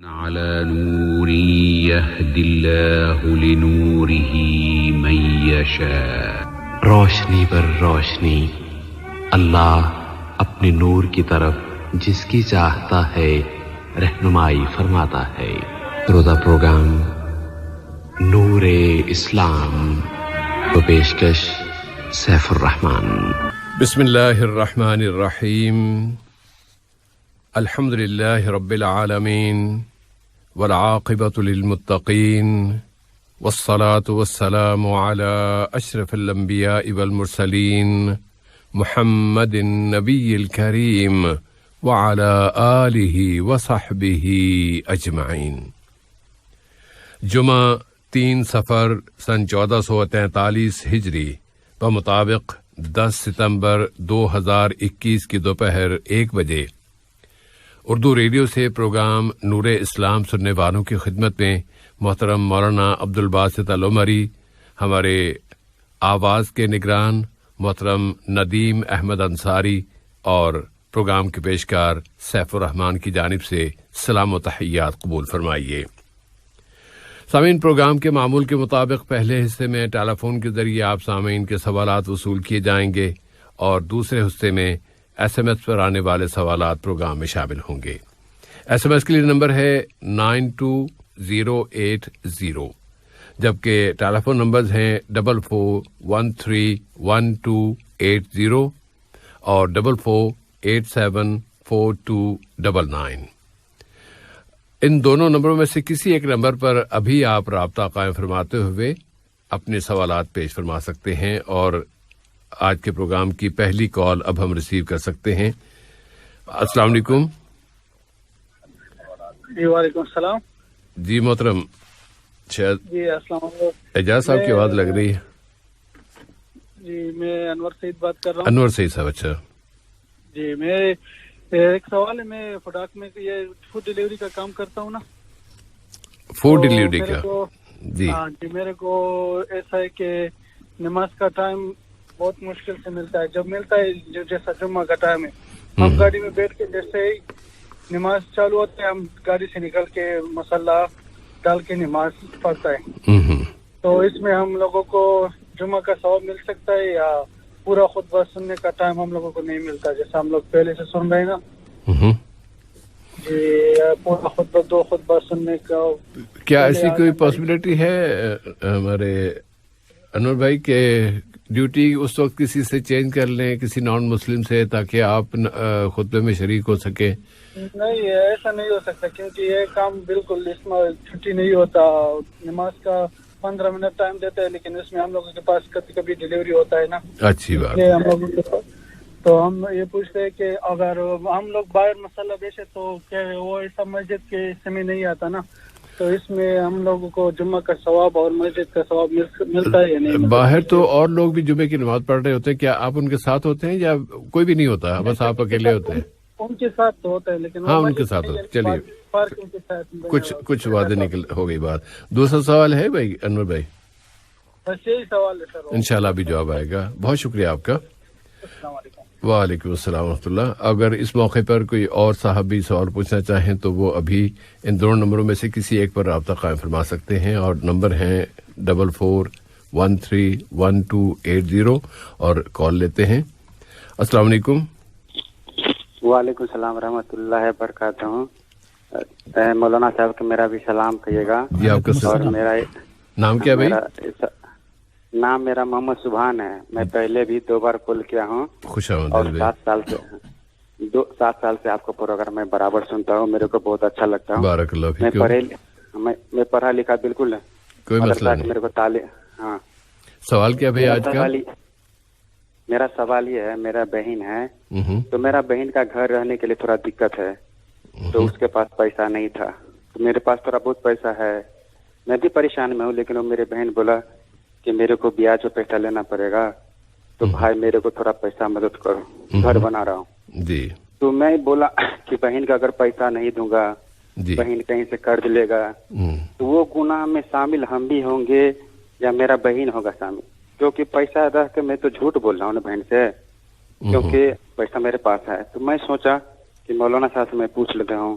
على نور يهدي الله لنوره من يشاء روشنی پر روشنی اللہ اپنے نور کی طرف جس کی چاہتا ہے رہنمائی فرماتا ہے. روزہ پروگرام نور اسلام و پیشکش سیف الرحمان. بسم اللہ الرحمن الرحیم. الحمد للہ رب العالمین والعاقبۃ للمتقین والصلاة والسلام علی اشرف الانبیاء والمرسلین محمد النبی الکریم وعلی آلہ وصحبہ اجمعین. جمعہ 3 صفر سن 1443 ہجری بمطابق 10 ستمبر 2021 کی دوپہر 1 بجے اردو ریڈیو سے پروگرام نور اسلام سننے والوں کی خدمت میں محترم مولانا عبدالباسط العمری، ہمارے آواز کے نگران محترم ندیم احمد انصاری اور پروگرام کے پیشکار سیف الرحمان کی جانب سے سلام و تحیات قبول فرمائیے. سامعین، پروگرام کے معمول کے مطابق پہلے حصے میں ٹیلی فون کے ذریعے آپ سامعین کے سوالات وصول کیے جائیں گے اور دوسرے حصے میں ایس ایم ایس پر آنے والے سوالات پروگرام میں شامل ہوں گے. ایس ایم ایس کے لیے نمبر ہے 92080، جبکہ ٹیلی فون نمبرز ہیں 44131280 اور 44874299. ان دونوں نمبروں میں سے کسی ایک نمبر پر ابھی آپ رابطہ قائم فرماتے ہوئے اپنے سوالات پیش فرما سکتے ہیں اور آج کے پروگرام کی پہلی کال اب ہم ریسیو کر سکتے ہیں. السلام علیکم. جی وعلیکم السلام. جی محترم شاید جی السلام علیکم. اعجاز صاحب کی آواز لگ رہی ہے. جی میں انور سعید بات کر رہا ہوں. انور سعید صاحب. اچھا جی میں ایک سوال ہے، میں فڈاک میں یہ فوڈ ڈیلیوری کا کام کرتا ہوں نا. فوڈ ڈیلیوری کا؟ جی ہاں جی. میرے کو ایسا ہے کہ نماز کا ٹائم بہت مشکل سے ملتا ہے. جب ملتا ہے جو جیسا جمعہ کا ٹائم ہے، ہم گاڑی میں بیٹھ کے جیسے ہی نماز چالو ہوتا ہے ہم گاڑی سے نکل کے مصلی ڈال کے نماز پڑھتا ہے. تو اس میں ہم لوگوں کو جمعہ کا ثواب مل سکتا ہے یا پورا خطبہ سننے کا ٹائم ہم لوگوں کو نہیں ملتا جیسا ہم لوگ پہلے سے سن رہے ہیں نا؟ جی پورا خطبہ 2 خطبہ سننے کا. کیا ایسی کوئی پاسبلٹی ہے ہمارے انور بھائی کہ ڈیوٹی اس وقت کسی سے چینج کر لیں، کسی نان مسلم سے، تاکہ آپ خطبے میں شریک ہو سکیں؟ نہیں، ایسا نہیں ہو سکتا کیونکہ یہ کام بالکل اس میں چھٹی نہیں ہوتا. نماز کا 15 منٹ ٹائم دیتا ہے لیکن اس میں ہم لوگوں کے پاس کبھی کبھی ڈیلیوری ہوتا ہے نا. اچھی بات ہے. ہم لوگوں کے پاس تو ہم یہ پوچھتے ہیں کہ اگر ہم لوگ باہر مسئلہ بیچے تو کیا وہ ایسا مسجد کے حصے میں نہیں آتا نا، تو اس میں ہم لوگوں کو جمعہ کا ثواب اور مسجد کا ثواب ملتا ہے یا نہیں؟ باہر تو اور لوگ بھی جمعے کی نماز پڑھ رہے ہوتے ہیں، کیا آپ ان کے ساتھ ہوتے ہیں یا کوئی بھی نہیں ہوتا، بس آپ اکیلے ہوتے ہیں؟ ان کے ساتھ تو ہوتا ہے لیکن ہاں ان کے ساتھ ہوتا ہے. چلیے کچھ وعدے نکل ہو گئی بات. دوسرا سوال ہے بھائی انور بھائی؟ بس یہی سوال ہے سر. انشاءاللہ بھی جواب آئے گا. بہت شکریہ آپ کا. السلام علیکم. وعلیکم السلام ورحمۃ اللہ. اگر اس موقع پر کوئی اور صاحب بھی سوال پوچھنا چاہیں تو وہ ابھی ان دونوں نمبروں میں سے کسی ایک پر رابطہ قائم فرما سکتے ہیں اور نمبر ہیں 44131280 اور کال لیتے ہیں. السلام علیکم. وعلیکم السلام ورحمۃ اللہ وبرکاتہ. مولانا صاحب کو میرا بھی سلام کہیے گا. جی آپ کا اور میرا نام کیا بھائی؟ نام میرا محمد سبحان ہے. میں پہلے بھی 2 بار کال کیا ہوں. خوش آمدید. اور 7 سال سے آپ کو پروگرام میں برابر سنتا ہوں. میرے کو بہت اچھا لگتا ہے. بارک اللہ فیک. میں پڑھا لکھا بالکل کوئی مسئلہ نہیں. میرے کو تعلیم. ہاں سوال کیا بھائی آج کا؟ میرا سوال یہ ہے، میرا بہن ہے تو میرا بہن کا گھر رہنے کے لیے تھوڑا دقت ہے، تو اس کے پاس پیسہ نہیں تھا. تو میرے پاس تھوڑا بہت پیسہ ہے، میں بھی پریشان میں ہوں، لیکن وہ میرے بہن بولا کہ میرے کو بیاج پہ پیسہ لینا پڑے گا، تو بھائی میرے کو تھوڑا پیسہ مدد کرو، گھر بنا رہا ہوں. جی تو میں بولا کہ بہن کا اگر پیسہ نہیں دوں گا، بہن کہیں سے قرض لے گا تو وہ گناہ میں شامل ہم بھی ہوں گے یا میرا بہن ہوگا شامل؟ کیونکہ پیسہ رہ کے میں تو جھوٹ بول رہا ہوں نا بہن سے، کیونکہ پیسہ میرے پاس ہے. تو میں سوچا کہ مولانا صاحب سے میں پوچھ لیتا ہوں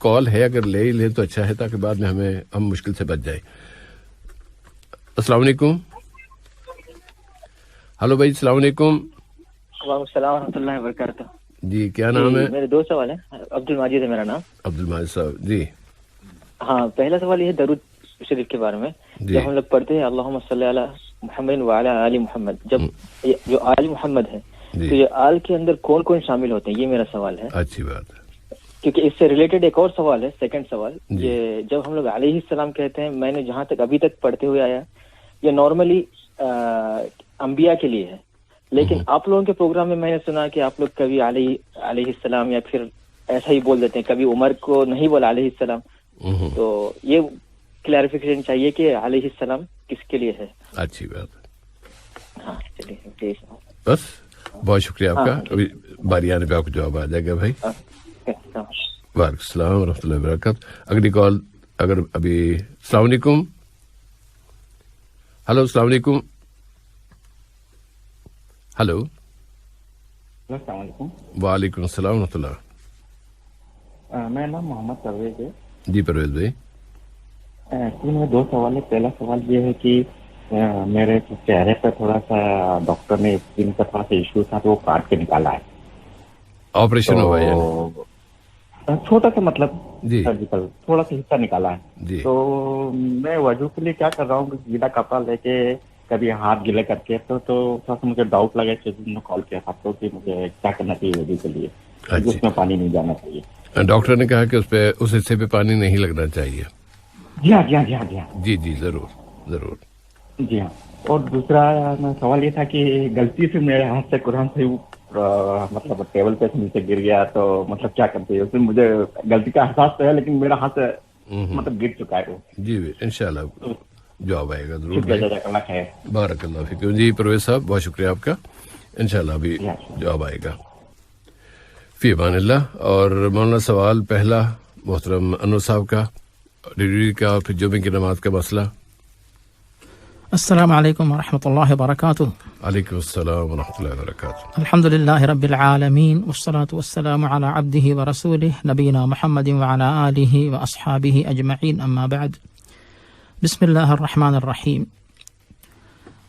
کال ہے اگر لے ہی لیں تو اچھا ہے تاکہ بعد میں ہم مشکل سے بچ جائیں. السلام علیکم. ہلو بھائی السلام علیکم. وعلیکم السلام ورحمۃ اللہ وبرکاتہ. جی کیا نام ہے؟ میرے دو سوال ہیں. عبد الماجد ہے میرا نام. عبد الماجد صاحب جی. ہاں پہلا سوال یہ ہے درود شریف کے بارے میں. جب ہم لوگ پڑھتے ہیں اللہم صلی علی محمد وعلی آل محمد, جب جو آل محمد ہے تو یہ آل کے اندر کون کون شامل ہوتے ہیں, یہ میرا سوال ہے. اچھی بات ہے, کیونکہ اس سے ریلیٹڈ ایک اور سوال ہے, سیکنڈ سوال. یہ جب ہم لوگ علیہ السلام کہتے ہیں, میں نے جہاں تک ابھی تک پڑھتے ہوئے آیا یہ نارملی انبیاء کے لیے ہے, لیکن آپ لوگوں کے پروگرام میں میں نے سنا کہ آپ لوگ کبھی علیہ السلام یا پھر ایسا ہی بول دیتے ہیں, کبھی عمر کو نہیں بولا علیہ السلام. تو یہ کلیریفیکیشن چاہیے کہ علیہ السلام کس کے لیے ہے. اچھی بات. ہاں چلیے بس بہت شکریہ آپ کا. ابھی باری آنے پہ آپ کو جواب آ جائے گا بھائی. وعلیکم السلام ورحمۃ اللہ وبرکاتہ. اگلی کال اگر ابھی. السلام علیکم. ہلو السلام علیکم. ہلو السلام علیکم. وعلیکم السلام ورحمۃ اللہ. میرا نام محمد پرویز ہے. جی پرویز بھائی. میرے دو سوال ہے. پہلا سوال یہ ہے کہ میرے چہرے پہ تھوڑا سا ڈاکٹر نے اسکن کا تھوڑا سا ایشو تھا تو وہ کاٹ کے نکالا ہے. آپریشن ہوا ہے چھوٹا سا, مطلب سرجیکل تھوڑا سا حصہ نکالا ہے. تو میں وضو کے لیے کیا کر رہا ہوں, گیلا کپڑا لے کے کبھی ہاتھ گیلے کر کے, تو تھوڑا سا مجھے ڈاؤٹ لگا کہ نے کال کیا تھا تو کہ مجھے کیا کرنا چاہیے وضو کے لیے. اس میں پانی نہیں جانا چاہیے. ڈاکٹر نے کہا کہ اس حصے پہ پانی نہیں لگنا چاہیے. جی ہاں جی ہاں جی ہاں جی ہاں جی جی ضرور ضرور. جی ہاں. اور دوسرا سوال یہ تھا کہ غلطی سے میرے ہاتھ سے قرآن سے مطلب ٹیبل پہ نیچے گر گیا, تو مطلب کیا کرتے ہیں. اس میں مجھے غلطی کا احساس تو ہے لیکن میرا ہاتھ مطلب گر چکا ہے. جی انشاءاللہ جواب آئے گا ضرور. بارک اللہ فیکم. جی پرویز صاحب بہت شکریہ آپ کا. انشاءاللہ ابھی جواب آئے گا. فی امان اللہ. اور مولانا سوال پہلا محترم انور صاحب کا, ڈیلیوری کا اور پھر جمعے کی نماز کا مسئلہ. السلام علیکم ورحمۃ اللہ وبرکاتہ. علیکم السلام ورحمۃ اللہ وبرکاتہ. الحمد للہ رب العالمین والصلاة والسلام علی عبدہ ورسولہ نبینا محمد وعلی آلہ واصحابہ اجمعین, اما بعد. بسم اللہ الرحمن الرحیم.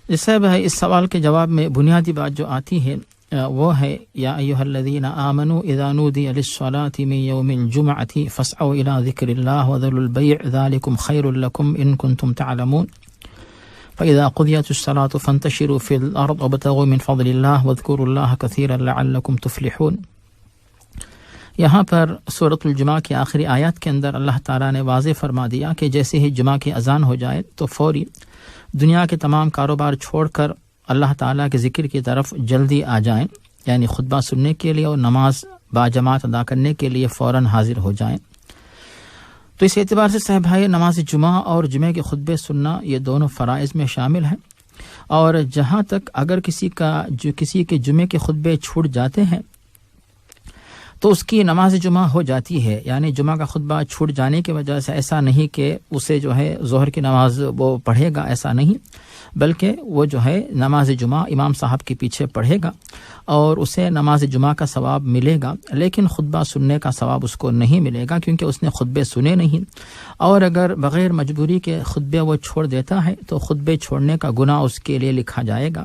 اس سوال کے جواب میں بنیادی بات جو آتی ہے وہ ہے یا ایھا الذین آمنوا اذا نودی للصلاة من یوم الجمعة فاسعوا الی ذکر اللہ وذروا البیع ذلکم خیر لکم ان کنتم تعلمون فإذا قضيت الصلاة فانتشروا في الأرض وابتغوا من فضل الله واذكروا الله كثيرا لعلكم تفلحون. یہاں پر سورۃ الجمعہ کی آخری آیات کے اندر اللہ تعالیٰ نے واضح فرما دیا کہ جیسے ہی جمعہ کی اذان ہو جائے تو فوری دنیا کے تمام کاروبار چھوڑ کر اللہ تعالیٰ کے ذکر کی طرف جلدی آ جائیں, یعنی خطبہ سننے کے لیے اور نماز باجماعت ادا کرنے کے لیے فوراً حاضر ہو جائیں. تو اس اعتبار سے صاحب بھائی نماز جمعہ اور جمعے کے خطبے سننا یہ دونوں فرائض میں شامل ہیں. اور جہاں تک اگر کسی کے جمعے کے خطبے چھوٹ جاتے ہیں تو اس کی نماز جمعہ ہو جاتی ہے, یعنی جمعہ کا خطبہ چھوٹ جانے کی وجہ سے ایسا نہیں کہ اسے جو ہے ظہر کی نماز وہ پڑھے گا, ایسا نہیں, بلکہ وہ جو ہے نماز جمعہ امام صاحب کے پیچھے پڑھے گا اور اسے نماز جمعہ کا ثواب ملے گا, لیکن خطبہ سننے کا ثواب اس کو نہیں ملے گا کیونکہ اس نے خطبے سنے نہیں. اور اگر بغیر مجبوری کے خطبے وہ چھوڑ دیتا ہے تو خطبے چھوڑنے کا گناہ اس کے لیے لکھا جائے گا.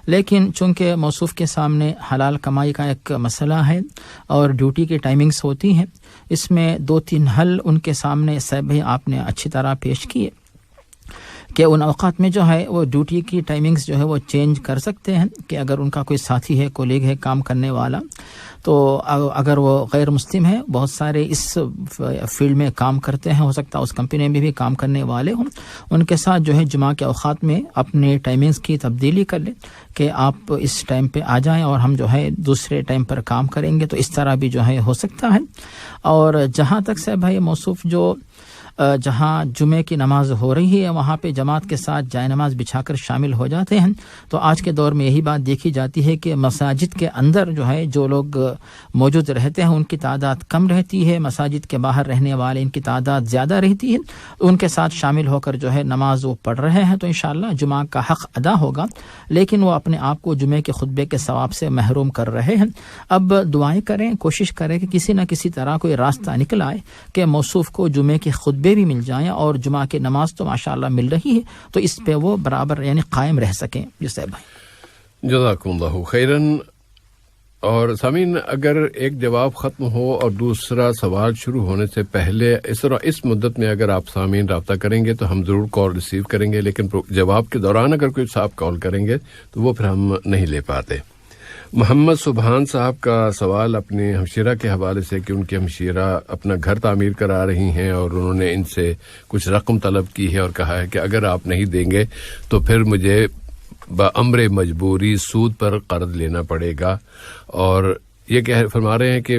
لیکن چونکہ موصوف کے سامنے حلال کمائی کا ایک مسئلہ ہے اور ڈیوٹی کی ٹائمنگز ہوتی ہیں, اس میں 2-3 حل ان کے سامنے صاحب آپ نے اچھی طرح پیش کیے کہ ان اوقات میں جو ہے وہ ڈیوٹی کی ٹائمنگز جو ہے وہ چینج کر سکتے ہیں کہ اگر ان کا کوئی ساتھی ہے, کولیگ ہے, کام کرنے والا, تو اگر وہ غیر مسلم ہے, بہت سارے اس فیلڈ میں کام کرتے ہیں, ہو سکتا ہے اس کمپنی میں بھی کام کرنے والے ہوں, ان کے ساتھ جو ہے جمعہ کے اوقات میں اپنے ٹائمنگز کی تبدیلی کر لیں کہ آپ اس ٹائم پہ آ جائیں اور ہم جو ہے دوسرے ٹائم پر کام کریں گے. تو اس طرح بھی جو ہے ہو سکتا ہے. اور جہاں تک سے بھائی موصوف جو جہاں جمعے کی نماز ہو رہی ہے وہاں پہ جماعت کے ساتھ جائے نماز بچھا کر شامل ہو جاتے ہیں. تو آج کے دور میں یہی بات دیکھی جاتی ہے کہ مساجد کے اندر جو ہے جو لوگ موجود رہتے ہیں ان کی تعداد کم رہتی ہے، مساجد کے باہر رہنے والے ان کی تعداد زیادہ رہتی ہے. ان کے ساتھ شامل ہو کر جو ہے نماز وہ پڑھ رہے ہیں تو انشاءاللہ جمعہ کا حق ادا ہوگا، لیکن وہ اپنے آپ کو جمعے کے خطبے کے ثواب سے محروم کر رہے ہیں. اب دعائیں کریں، کوشش کریں کہ کسی نہ کسی طرح کوئی راستہ نکل آئے کہ موصوف کو جمعے کے خطبے بھی مل جائیں اور جمعہ کی نماز تو ماشاءاللہ مل رہی ہے تو اس پہ وہ برابر یعنی قائم رہ سکیں. جی صاحب بھائی جزاکم اللہ خیرن. اور سامعین اگر ایک جواب ختم ہو اور دوسرا سوال شروع ہونے سے پہلے اس مدت میں اگر آپ سامعین رابطہ کریں گے تو ہم ضرور کال ریسیو کریں گے، لیکن جواب کے دوران اگر کوئی صاحب کال کریں گے تو وہ پھر ہم نہیں لے پاتے. محمد سبحان صاحب کا سوال اپنے ہمشیرہ کے حوالے سے کہ ان کی ہمشیرہ اپنا گھر تعمیر کرا رہی ہیں اور انہوں نے ان سے کچھ رقم طلب کی ہے اور کہا ہے کہ اگر آپ نہیں دیں گے تو پھر مجھے بامر مجبوری سود پر قرض لینا پڑے گا. اور یہ فرما رہے ہیں کہ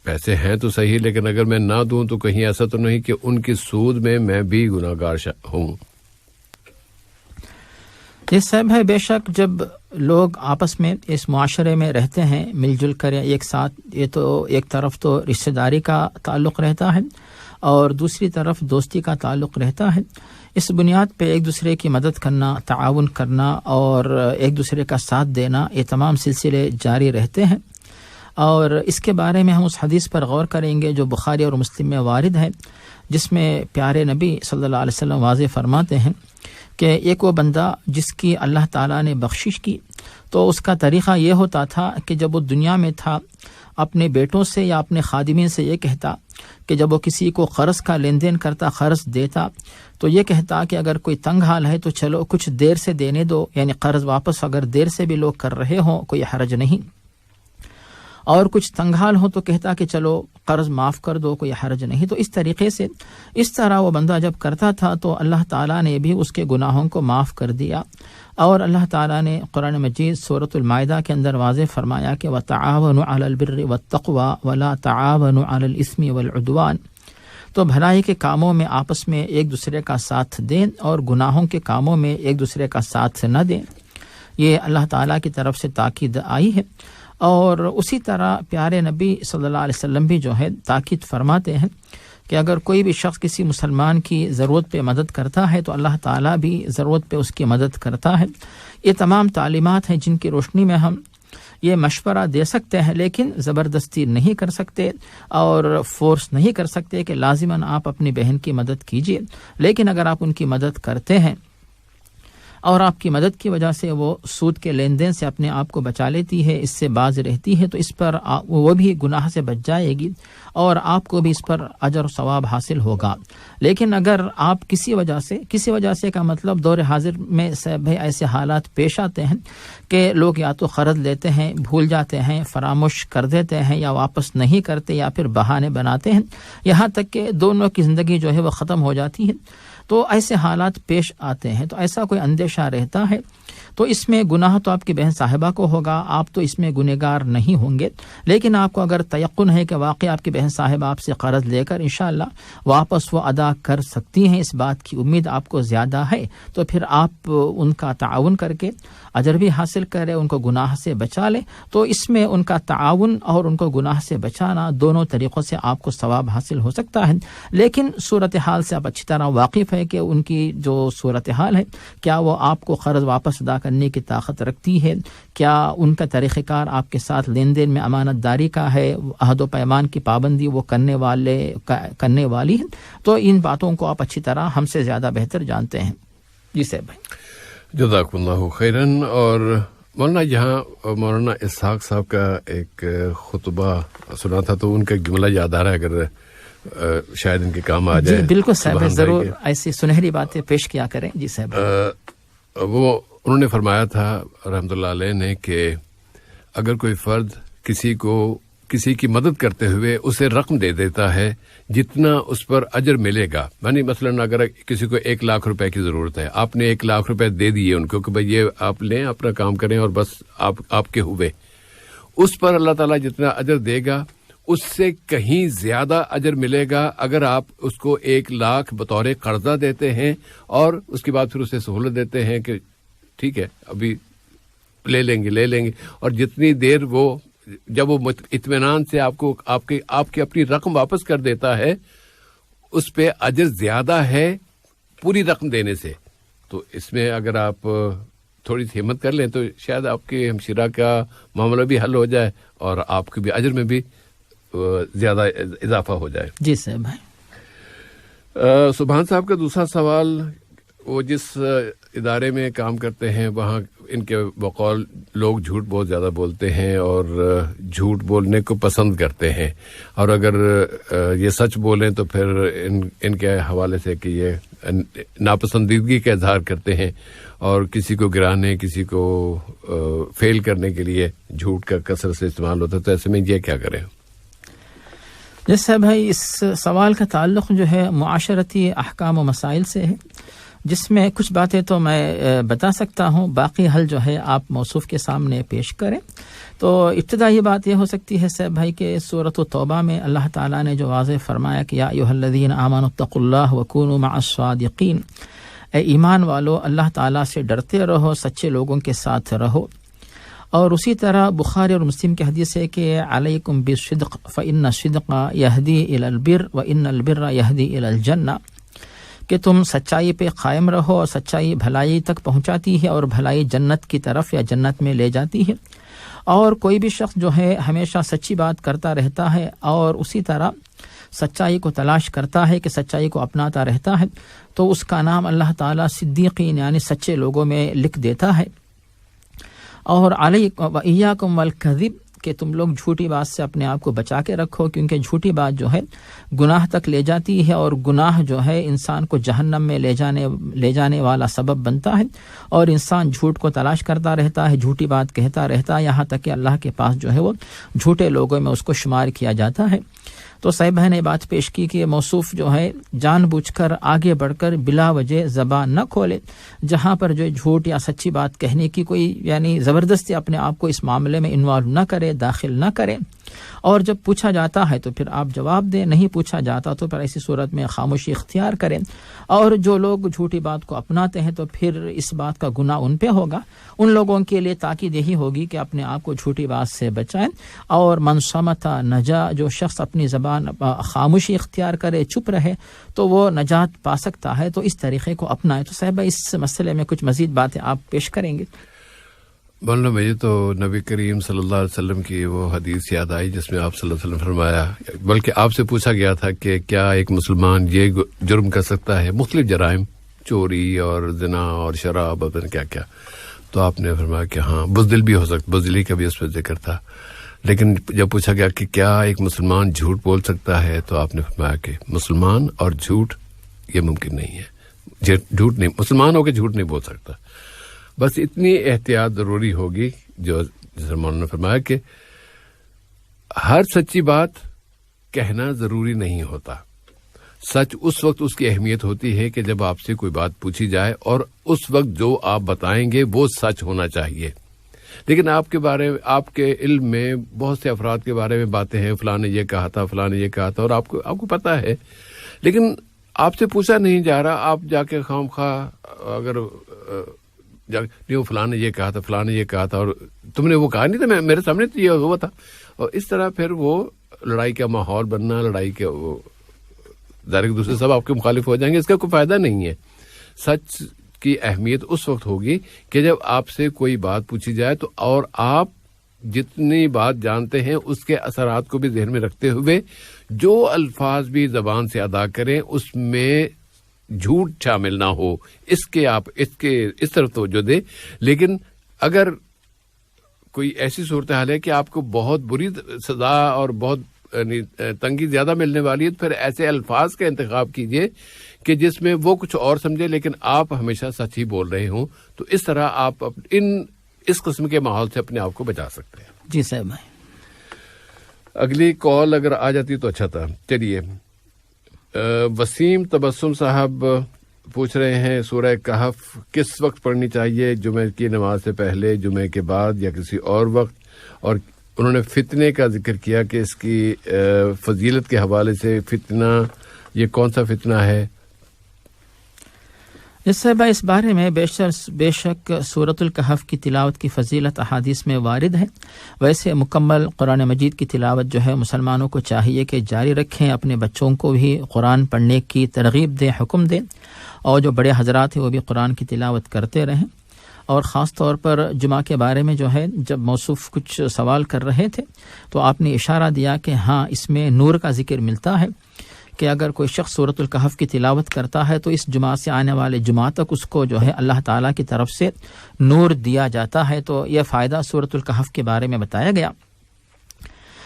پیسے ہیں تو صحیح لیکن اگر میں نہ دوں تو کہیں ایسا تو نہیں کہ ان کی سود میں بھی گناہ گار ہوں. یہ صاحب ہے بے شک جب لوگ آپس میں اس معاشرے میں رہتے ہیں مل جل کر ایک ساتھ، یہ تو ایک طرف تو رشتہ داری کا تعلق رہتا ہے اور دوسری طرف دوستی کا تعلق رہتا ہے. اس بنیاد پہ ایک دوسرے کی مدد کرنا، تعاون کرنا اور ایک دوسرے کا ساتھ دینا، یہ تمام سلسلے جاری رہتے ہیں. اور اس کے بارے میں ہم اس حدیث پر غور کریں گے جو بخاری اور مسلم میں وارد ہے، جس میں پیارے نبی صلی اللہ علیہ وسلم واضح فرماتے ہیں کہ ایک وہ بندہ جس کی اللہ تعالیٰ نے بخشش کی تو اس کا طریقہ یہ ہوتا تھا کہ جب وہ دنیا میں تھا اپنے بیٹوں سے یا اپنے خادمین سے یہ کہتا کہ جب وہ کسی کو قرض کا لین دین کرتا، قرض دیتا تو یہ کہتا کہ اگر کوئی تنگ حال ہے تو چلو کچھ دیر سے دینے دو، یعنی قرض واپس اگر دیر سے بھی لوگ کر رہے ہوں کوئی حرج نہیں، اور کچھ تنگ حال ہو تو کہتا کہ چلو قرض معاف کر دو، کوئی حرج نہیں. تو اس طریقے سے اس طرح وہ بندہ جب کرتا تھا تو اللہ تعالیٰ نے بھی اس کے گناہوں کو معاف کر دیا. اور اللہ تعالیٰ نے قرآن مجید سورۃ المائدہ کے اندر واضح فرمایا کہ وَتَعَاوَنُوا عَلَى الْبِرِّ وَالتَّقْوَى وَلَا تَعَاوَنُوا عَلَى الْإِثْمِ وَالْعُدْوَانِ. تو بھلائی کے کاموں میں آپس میں ایک دوسرے کا ساتھ دیں اور گناہوں کے کاموں میں ایک دوسرے کا ساتھ نہ دیں. یہ اللہ تعالیٰ کی طرف سے تاکید آئی ہے. اور اسی طرح پیارے نبی صلی اللہ علیہ وسلم بھی جو ہے تاکید فرماتے ہیں کہ اگر کوئی بھی شخص کسی مسلمان کی ضرورت پہ مدد کرتا ہے تو اللہ تعالیٰ بھی ضرورت پہ اس کی مدد کرتا ہے. یہ تمام تعلیمات ہیں جن کی روشنی میں ہم یہ مشورہ دے سکتے ہیں، لیکن زبردستی نہیں کر سکتے اور فورس نہیں کر سکتے کہ لازماً آپ اپنی بہن کی مدد کیجیے. لیکن اگر آپ ان کی مدد کرتے ہیں اور آپ کی مدد کی وجہ سے وہ سود کے لین دین سے اپنے آپ کو بچا لیتی ہے، اس سے باز رہتی ہے، تو اس پر وہ بھی گناہ سے بچ جائے گی اور آپ کو بھی اس پر اجر و ثواب حاصل ہوگا. لیکن اگر آپ کسی وجہ سے کا مطلب دور حاضر میں بھائی ایسے حالات پیش آتے ہیں کہ لوگ یا تو قرض لیتے ہیں، بھول جاتے ہیں، فراموش کر دیتے ہیں، یا واپس نہیں کرتے یا پھر بہانے بناتے ہیں، یہاں تک کہ دونوں کی زندگی جو ہے وہ ختم ہو جاتی ہے. تو ایسے حالات پیش آتے ہیں تو ایسا کوئی اندیشہ رہتا ہے تو اس میں گناہ تو آپ کی بہن صاحبہ کو ہوگا، آپ تو اس میں گنہگار نہیں ہوں گے. لیکن آپ کو اگر تیقن ہے کہ واقعی آپ کی بہن صاحبہ آپ سے قرض لے کر انشاءاللہ واپس وہ ادا کر سکتی ہیں، اس بات کی امید آپ کو زیادہ ہے، تو پھر آپ ان کا تعاون کر کے اجر بھی حاصل کریں، ان کو گناہ سے بچا لیں. تو اس میں ان کا تعاون اور ان کو گناہ سے بچانا دونوں طریقوں سے آپ کو ثواب حاصل ہو سکتا ہے. لیکن صورتحال سے آپ اچھی طرح واقف ہے کہ ان کی جو صورتحال ہے کیا وہ آپ کو قرض واپس ادا کرنے کی طاقت رکھتی ہے، کیا ان کا طریقہ کار آپ کے ساتھ لین دین میں امانت داری کا ہے، عہد و پیمان کی پابندی وہ کرنے والی ہے. تو ان باتوں کو آپ اچھی طرح ہم سے زیادہ بہتر جانتے ہیں. جی صاحب بھائی جزاک اللہ خیرن. اور مولانا یہاں مولانا اسحاق صاحب کا ایک خطبہ سنا تھا تو ان کا جملہ یاد آ رہا ہے، اگر شاید ان کے کام آ جائے. جی بالکل صاحب، ضرور ایسی سنہری باتیں پیش کیا کریں. جی صاحب وہ انہوں نے فرمایا تھا رحمۃ اللہ علیہ نے کہ اگر کوئی فرد کسی کی مدد کرتے ہوئے اسے رقم دے دیتا ہے جتنا اس پر اجر ملے گا، یعنی مثلاً اگر کسی کو 1 لاکھ روپے کی ضرورت ہے، آپ نے 1 لاکھ روپے دے دیے ان کو کہ بھائی یہ آپ لیں، اپنا کام کریں اور بس آپ کے ہوئے، اس پر اللہ تعالیٰ جتنا اجر دے گا اس سے کہیں زیادہ اجر ملے گا اگر آپ اس کو 1,00,000 بطور قرضہ دیتے ہیں اور اس کے بعد پھر اسے سہولت دیتے ہیں کہ ٹھیک ہے ابھی لے لیں گے اور جتنی دیر وہ جب وہ اطمینان سے آپ کو آپ کی اپنی رقم واپس کر دیتا ہے اس پہ اجر زیادہ ہے پوری رقم دینے سے. تو اس میں اگر آپ تھوڑی سی ہمت کر لیں تو شاید آپ کے ہمشیرہ کا معاملہ بھی حل ہو جائے اور آپ کے بھی اجر میں بھی زیادہ اضافہ ہو جائے. جی صاحب بھائی. سبحان صاحب کا دوسرا سوال، وہ جس ادارے میں کام کرتے ہیں وہاں ان کے بقول لوگ جھوٹ بہت زیادہ بولتے ہیں اور جھوٹ بولنے کو پسند کرتے ہیں، اور اگر یہ سچ بولیں تو پھر ان کے حوالے سے کہ یہ ناپسندیدگی کا اظہار کرتے ہیں اور کسی کو گرانے کسی کو فیل کرنے کے لیے جھوٹ کا کثرت سے استعمال ہوتا ہے. تو ایسے میں یہ کیا کریں؟ جیسے بھائی اس سوال کا تعلق جو ہے معاشرتی احکام و مسائل سے ہے، جس میں کچھ باتیں تو میں بتا سکتا ہوں، باقی حل جو ہے آپ موصوف کے سامنے پیش کریں. تو ابتدائی بات یہ ہو سکتی ہے صاحب بھائی کہ سورۃ التوبہ میں اللہ تعالیٰ نے جو واضح فرمایا کہ یا ایھا الذین آمنوا اتقوا اللہ وکونوا مع الصادقین، اے ایمان والو اللہ تعالیٰ سے ڈرتے رہو، سچے لوگوں کے ساتھ رہو. اور اسی طرح بخاری اور مسلم کی حدیث ہے کہ علیکم بالصدق فإن الصدق یہدی الی البر وإن البر یہدی الی الجنہ، کہ تم سچائی پہ قائم رہو اور سچائی بھلائی تک پہنچاتی ہے اور بھلائی جنت کی طرف یا جنت میں لے جاتی ہے. اور کوئی بھی شخص جو ہے ہمیشہ سچی بات کرتا رہتا ہے اور اسی طرح سچائی کو تلاش کرتا ہے کہ سچائی کو اپناتا رہتا ہے تو اس کا نام اللہ تعالیٰ صدیقین یعنی سچے لوگوں میں لکھ دیتا ہے. اور علیکم وإیاکم والکذب، کہ تم لوگ جھوٹی بات سے اپنے آپ کو بچا کے رکھو، کیونکہ جھوٹی بات جو ہے گناہ تک لے جاتی ہے اور گناہ جو ہے انسان کو جہنم میں لے جانے والا سبب بنتا ہے، اور انسان جھوٹ کو تلاش کرتا رہتا ہے، جھوٹی بات کہتا رہتا ہے، یہاں تک کہ اللہ کے پاس جو ہے وہ جھوٹے لوگوں میں اس کو شمار کیا جاتا ہے. تو صاحب نے بات پیش کی کہ موصوف جو ہے جان بوجھ کر آگے بڑھ کر بلا وجہ زبان نہ کھولے، جہاں پر جو جھوٹ یا سچی بات کہنے کی کوئی یعنی زبردستی اپنے آپ کو اس معاملے میں انوالو نہ کرے، داخل نہ کرے. اور جب پوچھا جاتا ہے تو پھر آپ جواب دیں، نہیں پوچھا جاتا تو پھر ایسی صورت میں خاموشی اختیار کریں. اور جو لوگ جھوٹی بات کو اپناتے ہیں تو پھر اس بات کا گناہ ان پہ ہوگا. ان لوگوں کے لیے تاکید یہی ہوگی کہ اپنے آپ کو جھوٹی بات سے بچائیں. اور من صمت نجا، جو شخص اپنی زبان خاموشی اختیار کرے، چپ رہے، تو وہ نجات پا سکتا ہے. تو اس طریقے کو اپنائیں. تو صاحب اس مسئلے میں کچھ مزید باتیں آپ پیش کریں گے؟ مولانا مجھے تو نبی کریم صلی اللہ علیہ وسلم کی وہ حدیث یاد آئی جس میں آپ صلی اللہ علیہ وسلم فرمایا، بلکہ آپ سے پوچھا گیا تھا کہ کیا ایک مسلمان یہ جرم کر سکتا ہے، مختلف جرائم، چوری اور زنا اور شراب اور کیا کیا، تو آپ نے فرمایا کہ ہاں بزدل بھی ہو سکتا، بزدلی کا بھی اس پہ ذکر تھا. لیکن جب پوچھا گیا کہ کیا ایک مسلمان جھوٹ بول سکتا ہے تو آپ نے فرمایا کہ مسلمان اور جھوٹ یہ ممکن نہیں ہے، جھوٹ نہیں، مسلمان ہو کے جھوٹ نہیں بول سکتا. بس اتنی احتیاط ضروری ہوگی جو جیسے مولانا نے فرمایا کہ ہر سچی بات کہنا ضروری نہیں ہوتا. سچ اس وقت اس کی اہمیت ہوتی ہے کہ جب آپ سے کوئی بات پوچھی جائے اور اس وقت جو آپ بتائیں گے وہ سچ ہونا چاہیے. لیکن آپ کے علم میں بہت سے افراد کے بارے میں باتیں ہیں، فلاں نے یہ کہا تھا، فلاں نے یہ کہا تھا، اور آپ کو پتا ہے، لیکن آپ سے پوچھا نہیں جا رہا. آپ جا کے خام خواہ اگر نہیں وہ فلاں نے یہ کہا تھا، فلاں نے یہ کہا تھا، اور تم نے وہ کہا نہیں تھا، میرے سامنے تو یہ ہوا تھا، اور اس طرح پھر وہ لڑائی کا ماحول بننا، لڑائی کے ظاہر ایک دوسرے سب آپ کے مخالف ہو جائیں گے. اس کا کوئی فائدہ نہیں ہے. سچ کی اہمیت اس وقت ہوگی کہ جب آپ سے کوئی بات پوچھی جائے تو اور آپ جتنی بات جانتے ہیں اس کے اثرات کو بھی ذہن میں رکھتے ہوئے جو الفاظ بھی زبان سے ادا کریں اس میں جھوٹ شامل نہ ہو، اس طرف توجہ دے. لیکن اگر کوئی ایسی صورتحال ہے کہ آپ کو بہت بری سزا اور بہت تنگی زیادہ ملنے والی ہے، پھر ایسے الفاظ کا انتخاب کیجئے کہ جس میں وہ کچھ اور سمجھے لیکن آپ ہمیشہ سچ ہی بول رہے ہوں. تو اس طرح آپ اس قسم کے ماحول سے اپنے آپ کو بچا سکتے ہیں. جی صاحب بھائی. اگلی کال اگر آ جاتی تو اچھا تھا. چلیے، وسیم تبسم صاحب پوچھ رہے ہیں سورہ کہف کس وقت پڑھنی چاہیے، جمعہ کی نماز سے پہلے، جمعے کے بعد، یا کسی اور وقت، اور انہوں نے فتنے کا ذکر کیا کہ اس کی فضیلت کے حوالے سے فتنہ، یہ کون سا فتنہ ہے؟ اس سے اس بارے میں بے شک سورۃ الکہف کی تلاوت کی فضیلت احادیث میں وارد ہے. ویسے مکمل قرآن مجید کی تلاوت جو ہے مسلمانوں کو چاہیے کہ جاری رکھیں، اپنے بچوں کو بھی قرآن پڑھنے کی ترغیب دیں، حکم دیں، اور جو بڑے حضرات ہیں وہ بھی قرآن کی تلاوت کرتے رہیں. اور خاص طور پر جمعہ کے بارے میں جو ہے جب موصوف کچھ سوال کر رہے تھے تو آپ نے اشارہ دیا کہ ہاں اس میں نور کا ذکر ملتا ہے کہ اگر کوئی شخص سورۃ الکہف کی تلاوت کرتا ہے تو اس جمعہ سے آنے والے جمعہ تک اس کو جو ہے اللہ تعالیٰ کی طرف سے نور دیا جاتا ہے. تو یہ فائدہ سورۃ الکہف کے بارے میں بتایا گیا.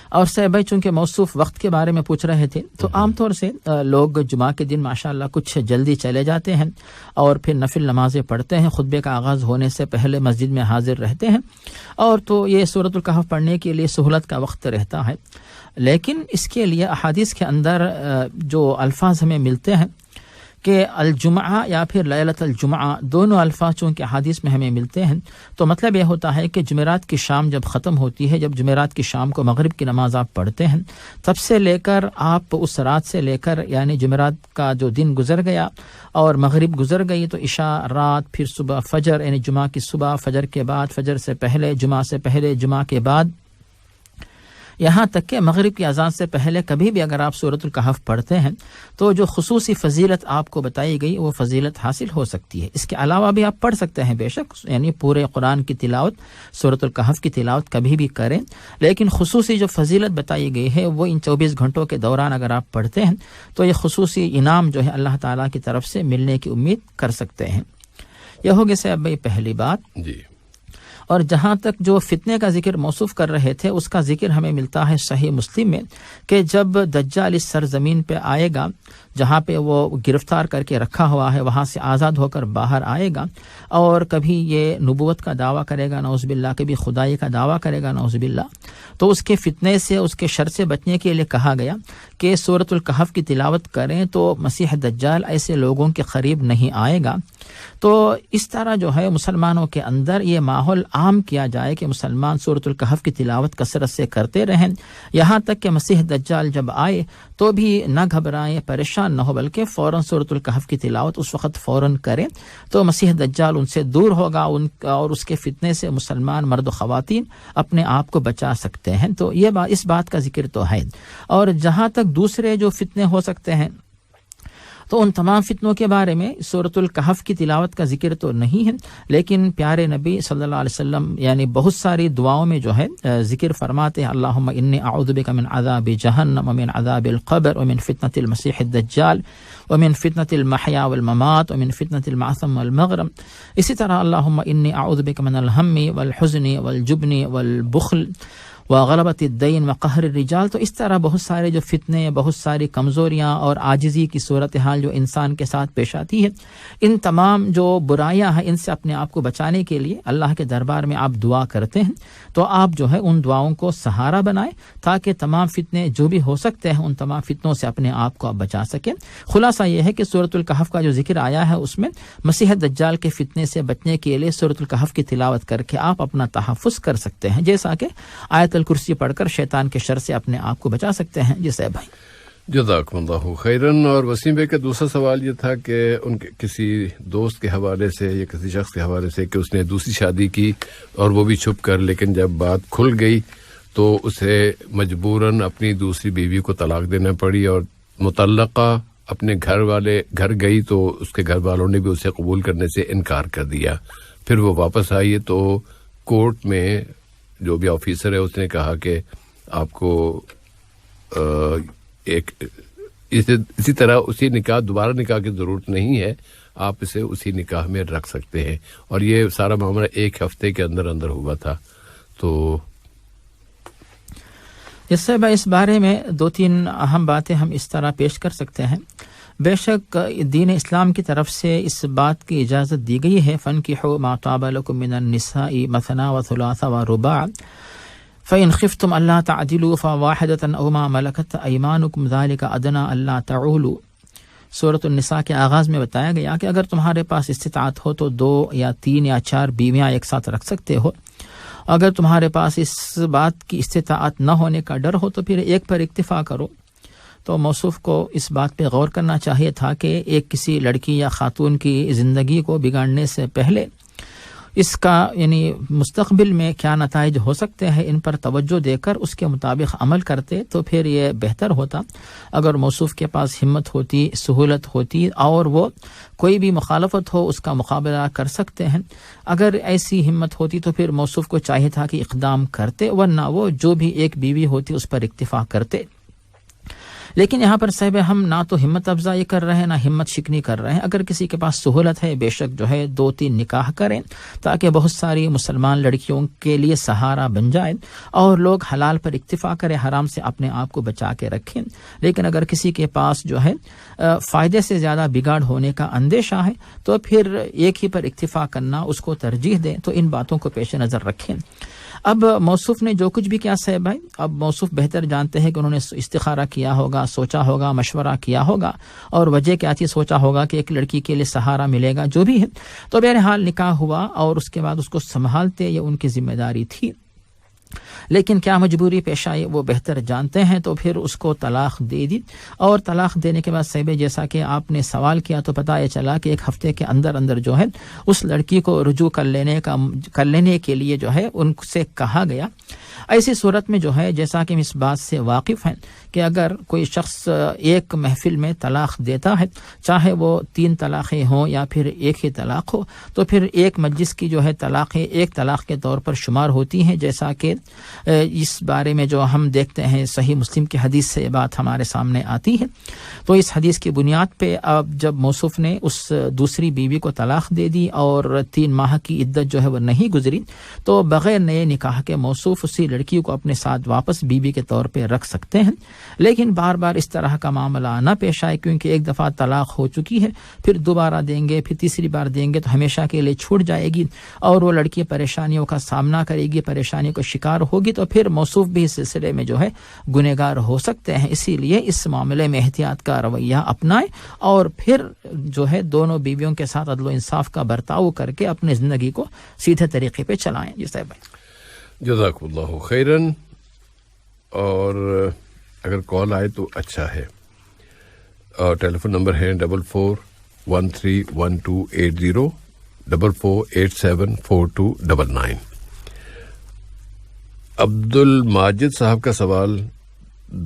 اور صاحب بھائی چونکہ موصوف وقت کے بارے میں پوچھ رہے تھے تو عام طور سے لوگ جمعہ کے دن ماشاءاللہ کچھ جلدی چلے جاتے ہیں اور پھر نفل نمازیں پڑھتے ہیں، خطبے کا آغاز ہونے سے پہلے مسجد میں حاضر رہتے ہیں، اور تو یہ سورۃ الکہف پڑھنے کے لیے سہولت کا وقت رہتا ہے. لیکن اس کے لیے احادیث کے اندر جو الفاظ ہمیں ملتے ہیں کہ الجمعہ یا پھر لیلۃ الجمعہ، دونوں الفاظ چونکہ حدیث میں ہمیں ملتے ہیں تو مطلب یہ ہوتا ہے کہ جمعرات کی شام جب ختم ہوتی ہے، جب جمعرات کی شام کو مغرب کی نماز آپ پڑھتے ہیں، تب سے لے کر آپ اس رات سے لے کر یعنی جمعرات کا جو دن گزر گیا اور مغرب گزر گئی تو عشاء، رات، پھر صبح، فجر، یعنی جمعہ کی صبح، فجر کے بعد، فجر سے پہلے، جمعہ سے پہلے، جمعہ کے بعد، یہاں تک کہ مغرب کی اذان سے پہلے کبھی بھی اگر آپ سورۃ الکہف پڑھتے ہیں تو جو خصوصی فضیلت آپ کو بتائی گئی وہ فضیلت حاصل ہو سکتی ہے. اس کے علاوہ بھی آپ پڑھ سکتے ہیں بے شک، یعنی پورے قرآن کی تلاوت، سورۃ الکہف کی تلاوت کبھی بھی کریں، لیکن خصوصی جو فضیلت بتائی گئی ہے وہ ان 24 گھنٹوں کے دوران اگر آپ پڑھتے ہیں تو یہ خصوصی انعام جو ہے اللہ تعالیٰ کی طرف سے ملنے کی امید کر سکتے ہیں. یہ ہوگی صاحب بھائی پہلی بات. جی. اور جہاں تک جو فتنے کا ذکر موصوف کر رہے تھے اس کا ذکر ہمیں ملتا ہے صحیح مسلم میں کہ جب دجال اس سرزمین پہ آئے گا جہاں پہ وہ گرفتار کر کے رکھا ہوا ہے، وہاں سے آزاد ہو کر باہر آئے گا اور کبھی یہ نبوت کا دعویٰ کرے گا نعوذ باللہ، کبھی خدائی کا دعویٰ کرے گا نعوذ باللہ، تو اس کے فتنے سے، اس کے شر سے بچنے کے لیے کہا گیا کہ سورۃ الکہف کی تلاوت کریں تو مسیح دجال ایسے لوگوں کے قریب نہیں آئے گا. تو اس طرح جو ہے مسلمانوں کے اندر یہ ماحول عام کیا جائے کہ مسلمان سورۃ الکہف کی تلاوت کثرت سے کرتے رہیں، یہاں تک کہ مسیح دجال جب آئے تو بھی نہ گھبرائیں، پریشان نہ ہو، بلکہ فوراً سورۃ الکہف کی تلاوت اس وقت فوراً کریں تو مسیح دجال ان سے دور ہوگا اور اس کے فتنے سے مسلمان مرد و خواتین اپنے آپ کو بچا سکتے ہیں. تو یہ اس بات کا ذکر تو ہے. اور جہاں تک دوسرے جو فتنے ہو سکتے ہیں تو ان تمام فتنوں کے بارے میں سورۃ الکہف کی تلاوت کا ذکر تو نہیں ہے، لیکن پیارے نبی صلی اللہ علیہ وسلم یعنی بہت ساری دعاؤں میں جو ہے ذکر فرماتے ہیں اللہم انی اعوذ بک من عذاب جہنم ومن عذاب القبر ومن فتنة المسیح الدجال ومن فتنة المحیا والممات ومن فتنة المعثم والمغرم. اسی طرح اللہم انی اعوذ بک من الہم والحزن والجبن والبخل وغلبۃ الدین وقہر الرجال. تو اس طرح بہت سارے جو فتنے، بہت ساری کمزوریاں اور عاجزی کی صورتحال جو انسان کے ساتھ پیش آتی ہے، ان تمام جو برائیاں ہیں ان سے اپنے آپ کو بچانے کے لیے اللہ کے دربار میں آپ دعا کرتے ہیں تو آپ جو ہے ان دعاؤں کو سہارا بنائیں تاکہ تمام فتنے جو بھی ہو سکتے ہیں ان تمام فتنوں سے اپنے آپ کو آپ بچا سکیں. خلاصہ یہ ہے کہ سورۃ الکہف کا جو ذکر آیا ہے اس میں مسیح دجال کے فتنے سے بچنے کے لیے سورۃ الکہف کی تلاوت کر کے آپ اپنا تحفظ کر سکتے ہیں، جیسا کہ آیت الکرسی پڑھ کر شیطان کے شر سے اپنے آپ کو بچا سکتے ہیں. جی صاحب بھائی. جزاکم اللہ خیرن. اور وسیم بھائی کا دوسرا سوال یہ تھا کہ ان کے کسی دوست کے حوالے سے یا کسی شخص کے حوالے سے کہ اس نے دوسری شادی کی اور وہ بھی چھپ کر، لیکن جب بات کھل گئی تو اسے مجبوراً اپنی دوسری بیوی کو طلاق دینا پڑی اور متعلقہ اپنے گھر گئی تو اس کے گھر والوں نے بھی اسے قبول کرنے سے انکار کر دیا. پھر وہ واپس آئی تو کورٹ میں جو بھی آفیسر ہے اس نے کہا کہ آپ کو اسی طرح اسی دوبارہ نکاح کی ضرورت نہیں ہے، آپ اسے اسی نکاح میں رکھ سکتے ہیں. اور یہ سارا معاملہ ایک ہفتے کے اندر ہوا تھا. تو اس سے اس بارے میں 2-3 اہم باتیں ہم اس طرح پیش کر سکتے ہیں. بے شک دین اسلام کی طرف سے اس بات کی اجازت دی گئی ہے فَانْكِحُوا مَا طَابَ لَكُم مِّنَ النِّسَاءِ مَثْنَىٰ وَثُلَاثَ وَرُبَاعَ فَإِنْ خِفْتُمْ أَلَّا تَعْدِلُوا فَوَاحِدَةً أَوْ مَا مَلَكَتْ أَيْمَانُكُمْ ذَلِكَ أَدْنَىٰ أَلَّا تَعُولُوا. سورۃ النساء کے آغاز میں بتایا گیا کہ اگر تمہارے پاس استطاعت ہو تو 2 یا 3 یا 4 بیویاں ایک ساتھ رکھ سکتے ہو، اگر تمہارے پاس اس بات کی استطاعت نہ ہونے کا ڈر ہو تو پھر ایک پر اکتفا کرو. تو موصوف کو اس بات پہ غور کرنا چاہیے تھا کہ ایک کسی لڑکی یا خاتون کی زندگی کو بگاڑنے سے پہلے اس کا یعنی مستقبل میں کیا نتائج ہو سکتے ہیں ان پر توجہ دے کر اس کے مطابق عمل کرتے تو پھر یہ بہتر ہوتا. اگر موصوف کے پاس ہمت ہوتی، سہولت ہوتی اور وہ کوئی بھی مخالفت ہو اس کا مقابلہ کر سکتے ہیں، اگر ایسی ہمت ہوتی تو پھر موصوف کو چاہیے تھا کہ اقدام کرتے، ورنہ وہ جو بھی ایک بیوی ہوتی اس پر اکتفا کرتے. لیکن یہاں پر صاحب ہم نہ تو ہمت افزائی کر رہے ہیں نہ ہمت شکنی کر رہے ہیں. اگر کسی کے پاس سہولت ہے بے شک جو ہے 2-3 نکاح کریں تاکہ بہت ساری مسلمان لڑکیوں کے لیے سہارا بن جائے اور لوگ حلال پر اکتفا کریں، حرام سے اپنے آپ کو بچا کے رکھیں. لیکن اگر کسی کے پاس جو ہے فائدے سے زیادہ بگاڑ ہونے کا اندیشہ ہے تو پھر ایک ہی پر اکتفا کرنا اس کو ترجیح دیں. تو ان باتوں کو پیش نظر رکھیں. اب موصوف نے جو کچھ بھی کیا صاحب بھائی، اب موصوف بہتر جانتے ہیں کہ انہوں نے استخارہ کیا ہوگا، سوچا ہوگا، مشورہ کیا ہوگا اور وجہ کیا تھی، سوچا ہوگا کہ ایک لڑکی کے لیے سہارا ملے گا جو بھی ہے. تو بہرحال نکاح ہوا اور اس کے بعد اس کو سنبھالتے یہ ان کی ذمہ داری تھی. لیکن کیا مجبوری پیش آئی وہ بہتر جانتے ہیں، تو پھر اس کو طلاق دے دی. اور طلاق دینے کے بعد صاحب جیسا کہ آپ نے سوال کیا تو پتہ یہ چلا کہ 1 ہفتے کے اندر جو ہے اس لڑکی کو رجوع کر لینے کے لیے جو ہے ان سے کہا گیا. ایسی صورت میں جو ہے جیسا کہ ہم اس بات سے واقف ہیں کہ اگر کوئی شخص ایک محفل میں طلاق دیتا ہے، چاہے وہ 3 طلاقیں ہوں یا پھر ایک ہی طلاق ہو، تو پھر ایک مجلس کی جو ہے طلاقیں ایک طلاق کے طور پر شمار ہوتی ہیں. جیسا کہ اس بارے میں جو ہم دیکھتے ہیں صحیح مسلم کی حدیث سے یہ بات ہمارے سامنے آتی ہے. تو اس حدیث کی بنیاد پہ اب جب موصوف نے اس دوسری بیوی کو طلاق دے دی اور 3 ماہ کی عدت جو ہے وہ نہیں گزری، تو بغیر نئے نکاح کے موصوف اسی لڑکی کو اپنے ساتھ واپس بیوی کے طور پہ رکھ سکتے ہیں. لیکن بار بار اس طرح کا معاملہ نہ پیش آئے، کیونکہ ایک دفعہ طلاق ہو چکی ہے، پھر دوبارہ دیں گے، پھر تیسری بار دیں گے تو ہمیشہ کے لیے چھوٹ جائے گی اور وہ لڑکی پریشانیوں کا سامنا کرے گی، پریشانی کا شکار ہوگی، تو پھر موصوف بھی اس سلسلے میں جو ہے گنہگار ہو سکتے ہیں. اسی لیے اس معاملے میں احتیاط کا رویہ اپنائیں اور پھر جو ہے دونوں بیویوں کے ساتھ عدل و انصاف کا برتاؤ کر کے اپنی زندگی کو سیدھے طریقے پہ چلائیں. جی صاحب بھائی جزاک اللہ خیرن. اور اگر کال آئے تو اچھا ہے. ٹیلی فون نمبر ہے 44131280 44874299. عبد الماجد صاحب کا سوال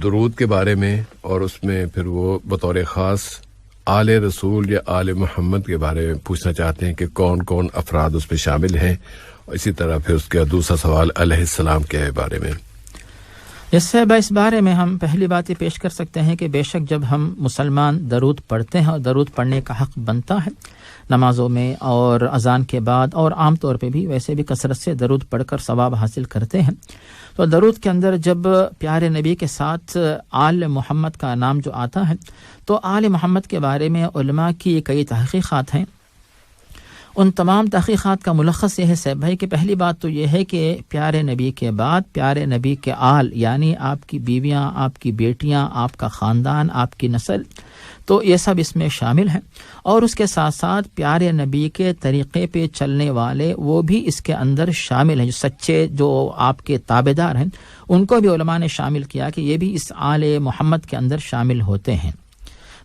درود کے بارے میں، اور اس میں پھر وہ بطور خاص آل رسول یا آل محمد کے بارے میں پوچھنا چاہتے ہیں کہ کون کون افراد اس میں شامل ہیں، اور اسی طرح پھر اس کا دوسرا سوال علیہ السلام کے بارے میں. اس سے اس بارے میں ہم پہلی بات یہ پیش کر سکتے ہیں کہ بے شک جب ہم مسلمان درود پڑھتے ہیں اور درود پڑھنے کا حق بنتا ہے نمازوں میں اور اذان کے بعد، اور عام طور پہ بھی ویسے بھی کثرت سے درود پڑھ کر ثواب حاصل کرتے ہیں. تو درود کے اندر جب پیارے نبی کے ساتھ آل محمد کا نام جو آتا ہے تو آل محمد کے بارے میں علماء کی کئی تحقیقات ہیں. ان تمام تحقیقات کا ملخص یہ ہے صاحب بھائی کہ پہلی بات تو یہ ہے کہ پیارے نبی کے بعد پیارے نبی کے آل، یعنی آپ کی بیویاں، آپ کی بیٹیاں، آپ کا خاندان، آپ کی نسل، تو یہ سب اس میں شامل ہیں. اور اس کے ساتھ ساتھ پیارے نبی کے طریقے پہ چلنے والے وہ بھی اس کے اندر شامل ہیں، جو سچے جو آپ کے تابعدار ہیں ان کو بھی علماء نے شامل کیا کہ یہ بھی اس آل محمد کے اندر شامل ہوتے ہیں.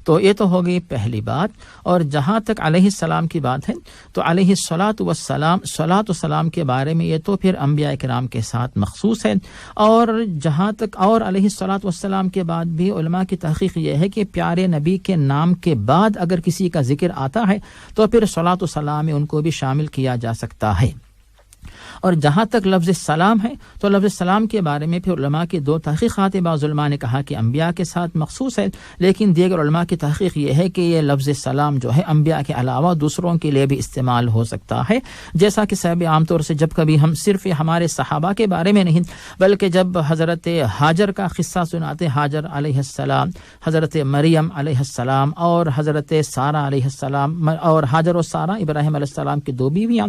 تو یہ تو ہو گئی پہلی بات. اور جہاں تک علیہ السلام کی بات ہے تو علیہ الصلاۃ والسلام، صلاۃ و سلام کے بارے میں یہ تو پھر انبیاء کرام کے ساتھ مخصوص ہے. اور جہاں تک اور علیہ الصلاۃ والسلام کے بعد بھی علماء کی تحقیق یہ ہے کہ پیارے نبی کے نام کے بعد اگر کسی کا ذکر آتا ہے تو پھر صلاۃ و سلام میں ان کو بھی شامل کیا جا سکتا ہے. اور جہاں تک لفظ سلام ہے تو لفظ سلام کے بارے میں پھر علماء کی 2 تحقیقات ہیں. بعض علماء نے کہا کہ انبیاء کے ساتھ مخصوص ہے، لیکن دیگر علماء کی تحقیق یہ ہے کہ یہ لفظ سلام جو ہے انبیاء کے علاوہ دوسروں کے لیے بھی استعمال ہو سکتا ہے. جیسا کہ صاحب عام طور سے جب کبھی ہم صرف ہمارے صحابہ کے بارے میں نہیں بلکہ جب حضرت ہاجر کا قصہ سناتے، ہاجر علیہ السلام، حضرت مریم علیہ السلام اور حضرت سارہ علیہ السلام، اور ہاجر و سارہ ابراہیم علیہ السلام کی 2 بیویاں،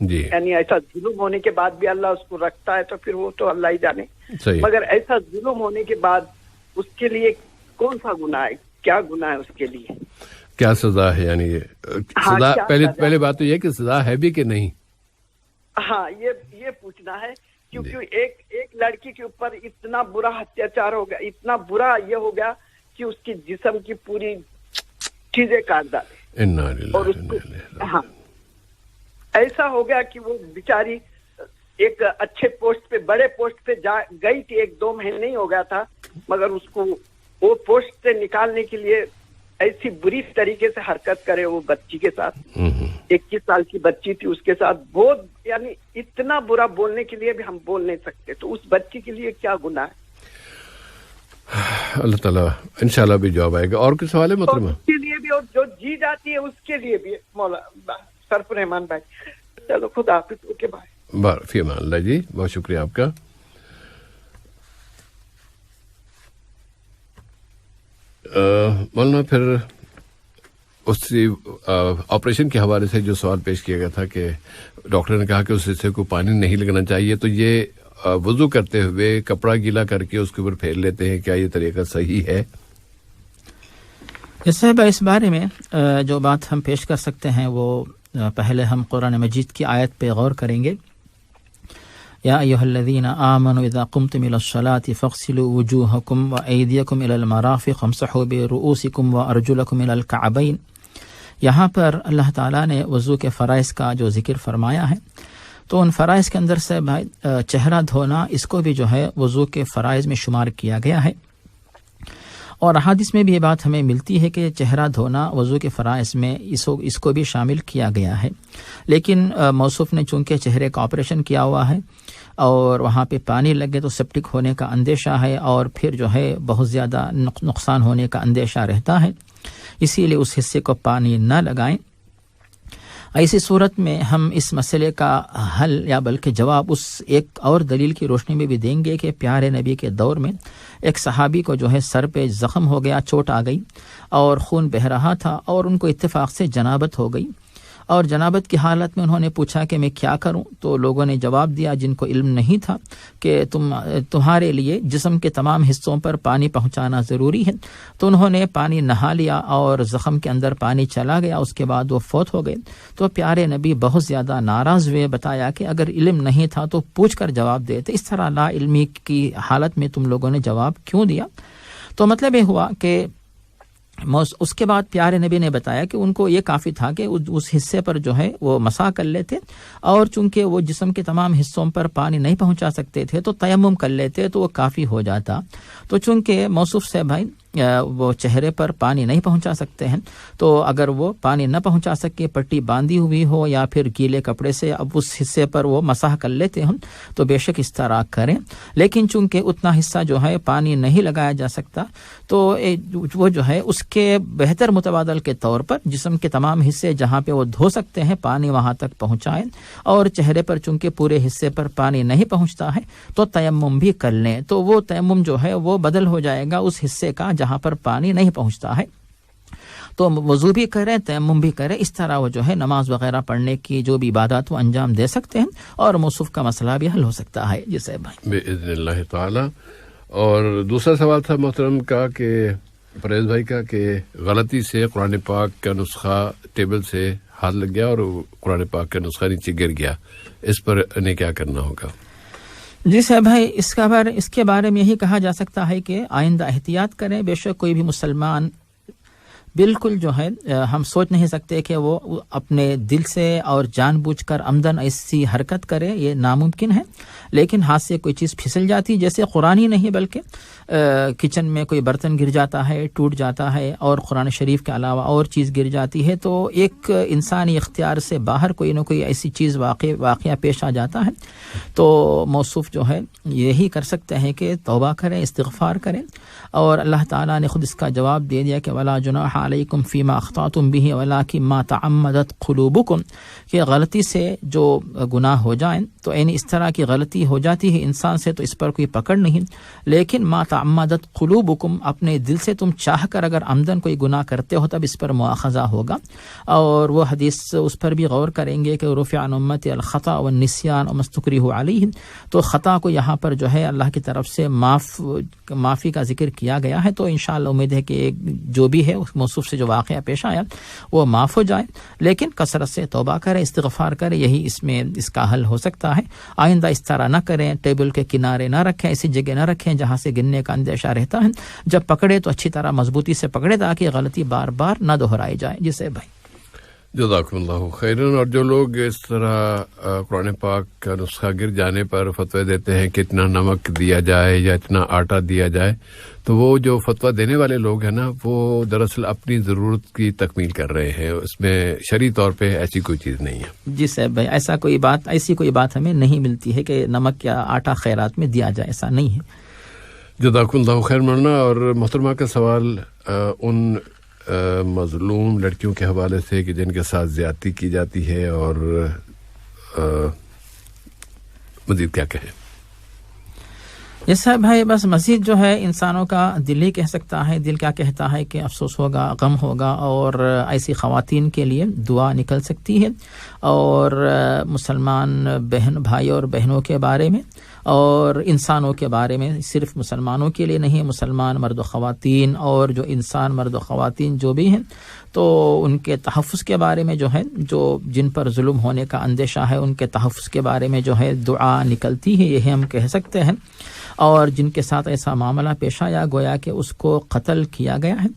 یعنی ایسا ظلم ہونے کے بعد بھی اللہ اس کو رکھتا ہے تو پھر وہ تو اللہ ہی جانے. مگر ایسا ظلم ہونے کے بعد اس کے لیے کون سا گناہ ہے, کیا گناہ ہے اس کے لیے, کیا سزا ہے؟ یعنی سزا پہلے بات تو یہ کہ سزا ہے بھی کہ نہیں. ہاں یہ پوچھنا ہے کیونکہ ایک لڑکی کے اوپر اتنا برا اتیاچار ہو گیا, اتنا برا یہ ہو گیا کہ اس کی جسم کی پوری چیزیں کاٹ ڈالے, اور اس کو ہاں ایسا ہو گیا کہ وہ بیچاری ایک اچھے پوسٹ پہ, بڑے پوسٹ پہ گئی تھی, 1-2 مہینے نہیں ہو گیا تھا, مگر اس کو وہ پوسٹ سے نکالنے کے لیے ایسی بری طریقے سے حرکت کرے وہ بچی کے ساتھ. 21 سال کی بچی تھی, اس کے ساتھ بہت یعنی اتنا برا بولنے کے لیے بھی ہم بول نہیں سکتے. تو اس بچی کے لیے کیا گناہ ہے؟ اللہ تعالیٰ انشاءاللہ بھی جواب آئے گا. اور کوئی سوال ہے محترمہ؟ اس کے لیے بھی, اور جو جی جاتی ہے اس کے لیے بھی. مولا سرف رحمان بھائی, چلو خدا حافظ. اوکے بھائی, فی امان اللہ جی, بہت شکریہ آپ کا. مولانا پھر اس آپریشن کے حوالے سے جو سوال پیش کیا گیا تھا کہ ڈاکٹر نے کہا کہ اس حصے کو پانی نہیں لگانا چاہیے, تو یہ وضو کرتے ہوئے کپڑا گیلا کر کے اس کے اوپر پھیر لیتے ہیں, کیا یہ طریقہ صحیح ہے؟ صاحب اس بارے میں جو بات ہم پیش کر سکتے ہیں وہ پہلے ہم قرآن مجید کی آیت پہ غور کریں گے. یا ایھا الذین آمنوا اذا قمتم الى الصلاة فاغسلوا وجوهکم وایدیکم الى المرافق وامسحوا برؤوسکم وارجلکم الى الکعبین. یہاں پر اللہ تعالیٰ نے وضو کے فرائض کا جو ذکر فرمایا ہے, تو ان فرائض کے اندر سے چہرہ دھونا اس کو بھی جو ہے وضو کے فرائض میں شمار کیا گیا ہے. اور احادیث میں بھی یہ بات ہمیں ملتی ہے کہ چہرہ دھونا وضو کے فرائض میں اس کو بھی شامل کیا گیا ہے. لیکن موصوف نے چونکہ چہرے کا آپریشن کیا ہوا ہے اور وہاں پہ پانی لگے تو سیپٹک ہونے کا اندیشہ ہے, اور پھر جو ہے بہت زیادہ نقصان ہونے کا اندیشہ رہتا ہے, اسی لیے اس حصے کو پانی نہ لگائیں. ایسی صورت میں ہم اس مسئلے کا حل یا بلکہ جواب اس ایک اور دلیل کی روشنی میں بھی دیں گے کہ پیارے نبی کے دور میں ایک صحابی کو جو ہے سر پہ زخم ہو گیا, چوٹ آ گئی اور خون بہہ رہا تھا, اور ان کو اتفاق سے جنابت ہو گئی. اور جنابت کی حالت میں انہوں نے پوچھا کہ میں کیا کروں, تو لوگوں نے جواب دیا جن کو علم نہیں تھا کہ تمہارے لیے جسم کے تمام حصوں پر پانی پہنچانا ضروری ہے. تو انہوں نے پانی نہا لیا اور زخم کے اندر پانی چلا گیا, اس کے بعد وہ فوت ہو گئے. تو پیارے نبی بہت زیادہ ناراض ہوئے, بتایا کہ اگر علم نہیں تھا تو پوچھ کر جواب دیتے, اس طرح لا علمی کی حالت میں تم لوگوں نے جواب کیوں دیا. تو مطلب یہ ہوا کہ اس کے بعد پیارے نبی نے بتایا کہ ان کو یہ کافی تھا کہ اس حصے پر جو ہے وہ مسح کر لیتے, اور چونکہ وہ جسم کے تمام حصوں پر پانی نہیں پہنچا سکتے تھے تو تیمم کر لیتے تو وہ کافی ہو جاتا. تو چونکہ موصوف سے بھائی وہ چہرے پر پانی نہیں پہنچا سکتے ہیں, تو اگر وہ پانی نہ پہنچا سکے, پٹی باندھی ہوئی ہو یا پھر گیلے کپڑے سے اب اس حصے پر وہ مسح کر لیتے ہیں تو بے شک اس طرح کریں. لیکن چونکہ اتنا حصہ جو ہے پانی نہیں لگایا جا سکتا, تو وہ جو ہے اس کے بہتر متبادل کے طور پر جسم کے تمام حصے جہاں پہ وہ دھو سکتے ہیں پانی وہاں تک پہنچائیں, اور چہرے پر چونکہ پورے حصے پر پانی نہیں پہنچتا ہے تو تیمم بھی کر لیں. تو وہ تیمم جو ہے وہ بدل ہو جائے گا اس حصے کا جہاں پر پانی نہیں پہنچتا ہے. تو وضو بھی کریں, تیمم بھی کریں, اس طرح وہ جو ہے نماز وغیرہ پڑھنے کی جو بھی عبادات وہ انجام دے سکتے ہیں, اور موصوف کا مسئلہ بھی حل ہو سکتا ہے. جی صاحب بھائی, باذن اللہ تعالی. اور دوسرا سوال تھا محترم کا کہ پرویز بھائی کا کہ غلطی سے قرآن پاک کا نسخہ ٹیبل سے ہاتھ لگ گیا اور قرآن پاک کا نسخہ نیچے گر گیا, اس پر انہیں کیا کرنا ہوگا؟ جی صاحب بھائی, اس کے بارے میں یہی کہا جا سکتا ہے کہ آئندہ احتیاط کریں. بے شک کوئی بھی مسلمان بالکل جو ہے ہم سوچ نہیں سکتے کہ وہ اپنے دل سے اور جان بوجھ کر عمدن ایسی حرکت کرے, یہ ناممکن ہے. لیکن ہاتھ سے کوئی چیز پھسل جاتی, جیسے قرآن ہی نہیں بلکہ کچن میں کوئی برتن گر جاتا ہے, ٹوٹ جاتا ہے, اور قرآن شریف کے علاوہ اور چیز گر جاتی ہے, تو ایک انسانی اختیار سے باہر کوئی نہ کوئی ایسی چیز واقعہ پیش آ جاتا ہے. تو موصوف جو ہے یہی کر سکتے ہیں کہ توبہ کریں, استغفار کریں, اور اللہ تعالیٰ نے خود اس کا جواب دے دیا کہ ولا جناح علیکم فیما اخطأتم بہ ولکن ما تعمدت قلوبکم، کہ غلطی سے جو گناہ ہو جائیں تو یعنی اس طرح کی غلطی ہو جاتی ہے انسان سے تو اس پر کوئی پکڑ نہیں، لیکن ما تعمدت قلوبکم، اپنے دل سے تم چاہ کر اگر عمدن کوئی گناہ کرتے ہو تب اس پر مواخذہ ہوگا. اور وہ حدیث اس پر بھی غور کریں گے کہ رفع عن امتی الخطأ والنسیان وما استکرہوا علیہ، تو خطا کو یہاں پر جو ہے اللہ کی طرف سے معافی کا ذکر کیا گیا ہے. تو انشاءاللہ امید ہے کہ جو بھی ہے اس موصوف سے جو واقعہ پیش آیا وہ معاف ہو جائے، لیکن کثرت سے توبہ کرے، استغفار کرے، یہی اس میں اس کا حل ہو سکتا ہے. آئندہ اس طرح نہ کریں، ٹیبل کے کنارے نہ رکھیں، ایسی جگہ نہ رکھیں جہاں سے گرنے کا اندیشہ رہتا ہے. جب پکڑے تو اچھی طرح مضبوطی سے پکڑے تاکہ غلطی بار بار نہ دہرائی جائے. جسے بھائی جزاکم اللہ خیرن. اور جو لوگ اس طرح قرآن پاک کا نسخہ گر جانے پر فتوی دیتے ہیں کہ اتنا نمک دیا جائے یا اتنا آٹا دیا جائے، تو وہ جو فتویٰ دینے والے لوگ ہیں نا، وہ دراصل اپنی ضرورت کی تکمیل کر رہے ہیں. اس میں شرعی طور پہ ایسی کوئی چیز نہیں ہے. جی صاحب بھائی، ایسی کوئی بات ہمیں نہیں ملتی ہے کہ نمک یا آٹا خیرات میں دیا جائے، ایسا نہیں ہے. جزاکم اللہ خیر مولانا. اور محترمہ کا سوال ان مظلوم لڑکیوں کے حوالے سے کہ جن کے ساتھ زیادتی کی جاتی ہے، اور مزید کیا کہیں؟ یہ صاحب بھائی بس مزید جو ہے انسانوں کا دل ہی کہہ سکتا ہے. دل کیا کہتا ہے کہ افسوس ہوگا، غم ہوگا، اور ایسی خواتین کے لیے دعا نکل سکتی ہے. اور مسلمان بہن بھائی اور بہنوں کے بارے میں اور انسانوں کے بارے میں، صرف مسلمانوں کے لیے نہیں، مسلمان مرد و خواتین اور جو انسان مرد و خواتین جو بھی ہیں، تو ان کے تحفظ کے بارے میں جو ہے، جو جن پر ظلم ہونے کا اندیشہ ہے ان کے تحفظ کے بارے میں جو ہے دعا نکلتی ہے، یہ ہم کہہ سکتے ہیں. اور جن کے ساتھ ایسا معاملہ پیش آیا گویا کہ اس کو قتل کیا گیا ہے.